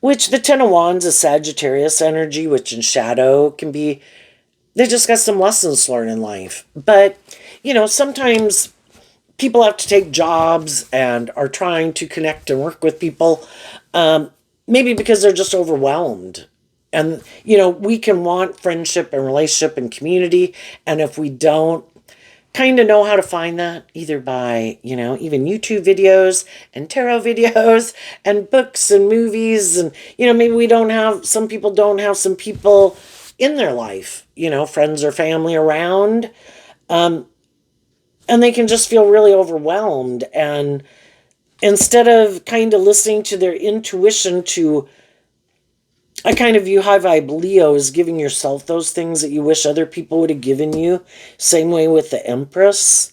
which the Ten of Wands is Sagittarius energy, which in shadow can be, they just got some lessons to learn in life. But, sometimes people have to take jobs and are trying to connect and work with people, maybe because they're just overwhelmed. And, we can want friendship and relationship and community. And if we don't kind of know how to find that, either by, even YouTube videos and tarot videos and books and movies. And, maybe some people don't have some people in their life, friends or family around. And they can just feel really overwhelmed. And instead of kind of listening to their intuition I kind of view high vibe Leo as giving yourself those things that you wish other people would have given you. Same way with the Empress.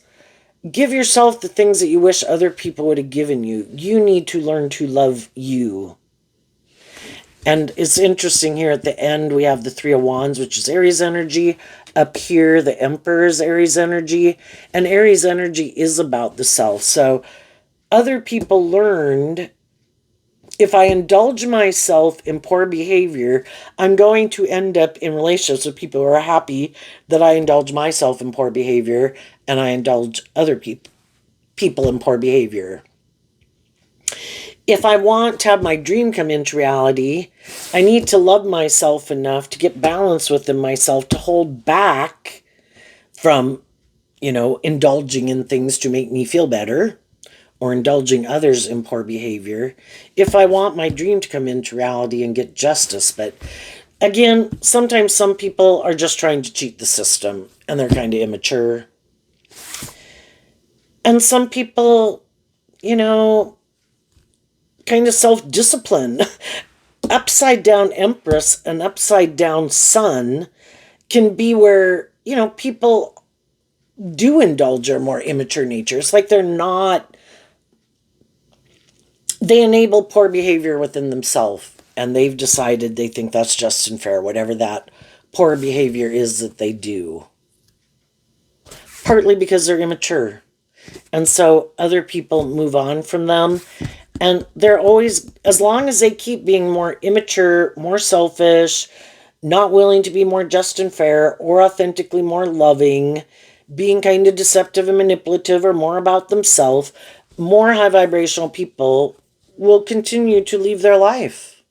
Give yourself the things that you wish other people would have given you. You need to learn to love you. And it's interesting here at the end, we have the Three of Wands, which is Aries energy. Up here, the Emperor's Aries energy. And Aries energy is about the self. So other people learned, if I indulge myself in poor behavior, I'm going to end up in relationships with people who are happy that I indulge myself in poor behavior and I indulge other people in poor behavior. If I want to have my dream come into reality, I need to love myself enough to get balance within myself to hold back from, indulging in things to make me feel better, or indulging others in poor behavior, if I want my dream to come into reality and get justice. But again, sometimes some people are just trying to cheat the system and they're kind of immature. And some people, kind of self-discipline. Upside down Empress and upside down Sun can be where, people do indulge their more immature nature. It's like they enable poor behavior within themselves, and they've decided they think that's just and fair, whatever that poor behavior is that they do. Partly because they're immature. And so other people move on from them. And they're always, as long as they keep being more immature, more selfish, not willing to be more just and fair, or authentically more loving, being kind of deceptive and manipulative, or more about themselves, more high vibrational people will continue to leave their life.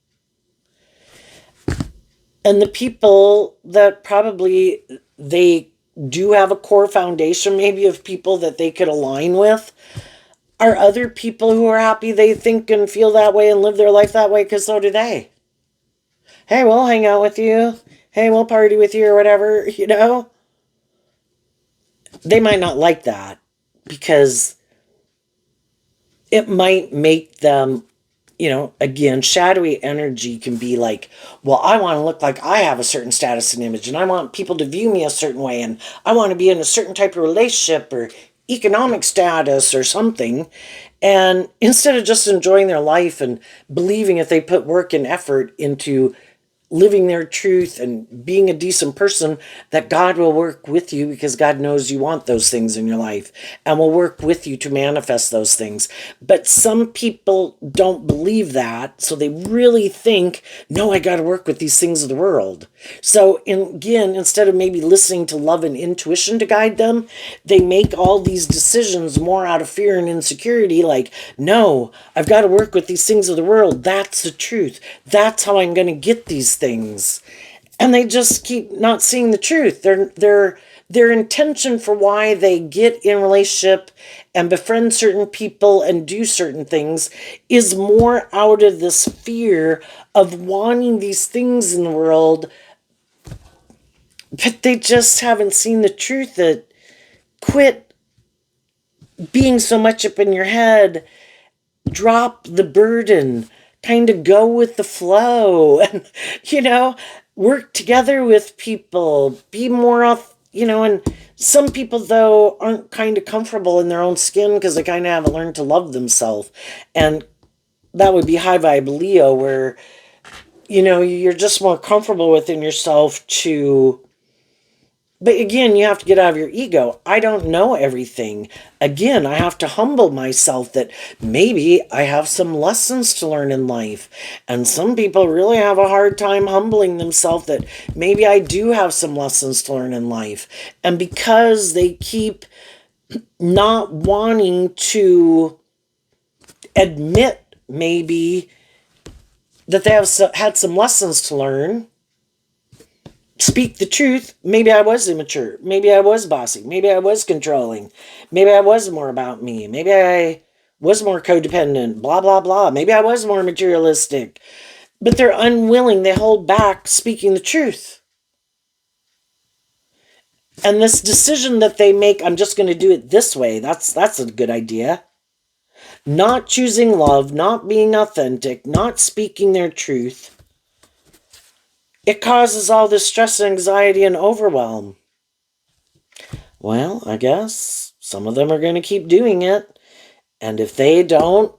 And the people that probably they do have a core foundation, maybe of people that they could align with, are other people who are happy they think and feel that way and live their life that way, because so do they. Hey, we'll hang out with you. Hey, we'll party with you or whatever, They might not like that because it might make them, again, shadowy energy can be like, well, I want to look like I have a certain status and image, and I want people to view me a certain way, and I want to be in a certain type of relationship or economic status or something. And instead of just enjoying their life and believing if they put work and effort into living their truth and being a decent person, that God will work with you, because God knows you want those things in your life and will work with you to manifest those things. But some people don't believe that, so they really think, no, I got to work with these things of the world. So again, instead of maybe listening to love and intuition to guide them, they make all these decisions more out of fear and insecurity, like, no, I've got to work with these things of the world. That's the truth. That's how I'm going to get these things. And they just keep not seeing the truth. Their intention for why they get in relationship and befriend certain people and do certain things is more out of this fear of wanting these things in the world, but they just haven't seen the truth. That quit being so much up in your head, drop the burden, kind of go with the flow, and work together with people, be more off, and some people though aren't kind of comfortable in their own skin because they kind of haven't learned to love themselves. And that would be high vibe Leo, where you're just more comfortable within yourself to But again, you have to get out of your ego. I don't know everything. Again, I have to humble myself that maybe I have some lessons to learn in life. And some people really have a hard time humbling themselves that maybe I do have some lessons to learn in life. And because they keep not wanting to admit maybe that they have had some lessons to learn, speak the truth, maybe I was immature. Maybe I was bossy. Maybe I was controlling. Maybe I was more about me. Maybe I was more codependent, blah, blah, blah. Maybe I was more materialistic. But they're unwilling. They hold back speaking the truth. And this decision that they make, I'm just going to do it this way, that's a good idea. Not choosing love, not being authentic, not speaking their truth. It causes all this stress, anxiety, and overwhelm. Well, I guess some of them are going to keep doing it. And if they don't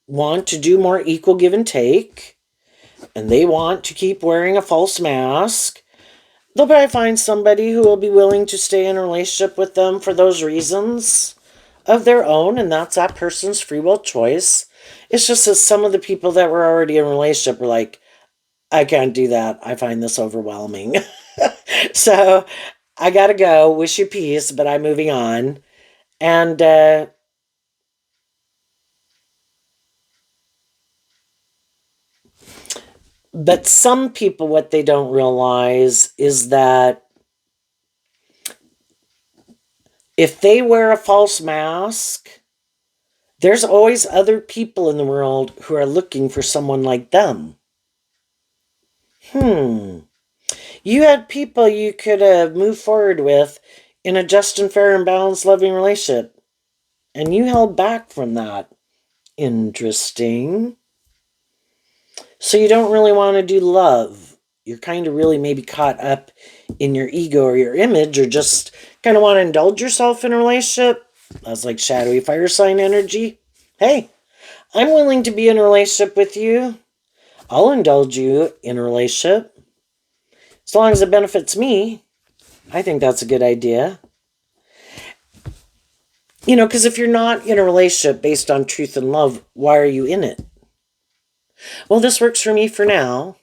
want to do more equal give and take, and they want to keep wearing a false mask, they'll probably find somebody who will be willing to stay in a relationship with them for those reasons of their own, and that's that person's free will choice. It's just that some of the people that were already in a relationship were like, I can't do that. I find this overwhelming. So I gotta go. Wish you peace, but I'm moving on. And but some people, what they don't realize is that if they wear a false mask, there's always other people in the world who are looking for someone like them. You had people you could have moved forward with in a just and fair and balanced loving relationship, and you held back from that. Interesting. So you don't really want to do love. You're kind of really maybe caught up in your ego or your image, or just kind of want to indulge yourself in a relationship. That's like shadowy fire sign energy. Hey, I'm willing to be in a relationship with you. I'll indulge you in a relationship. As long as it benefits me, I think that's a good idea. Because if you're not in a relationship based on truth and love, why are you in it? Well, this works for me for now.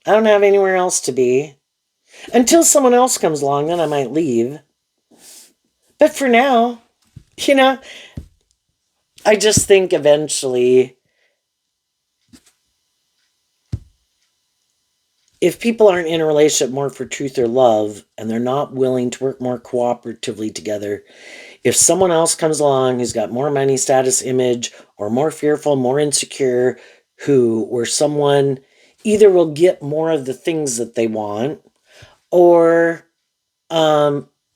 I don't have anywhere else to be. Until someone else comes along, then I might leave. But for now, you know, I just think eventually, if people aren't in a relationship more for truth or love, and they're not willing to work more cooperatively together, if someone else comes along who's got more money, status, image, or more fearful, more insecure, where someone either will get more of the things that they want, or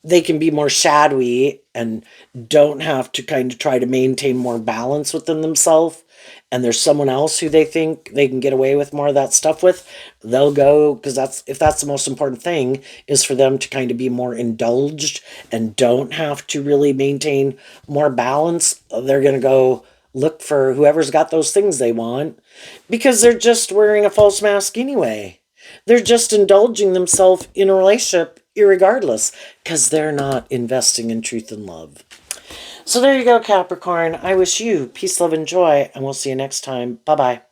they can be more shadowy and don't have to kind of try to maintain more balance within themselves, and there's someone else who they think they can get away with more of that stuff with, they'll go, because that's the most important thing, is for them to kind of be more indulged and don't have to really maintain more balance. They're going to go look for whoever's got those things they want, because they're just wearing a false mask anyway. They're just indulging themselves in a relationship irregardless, because they're not investing in truth and love. So there you go, Capricorn. I wish you peace, love, and joy, and we'll see you next time. Bye-bye.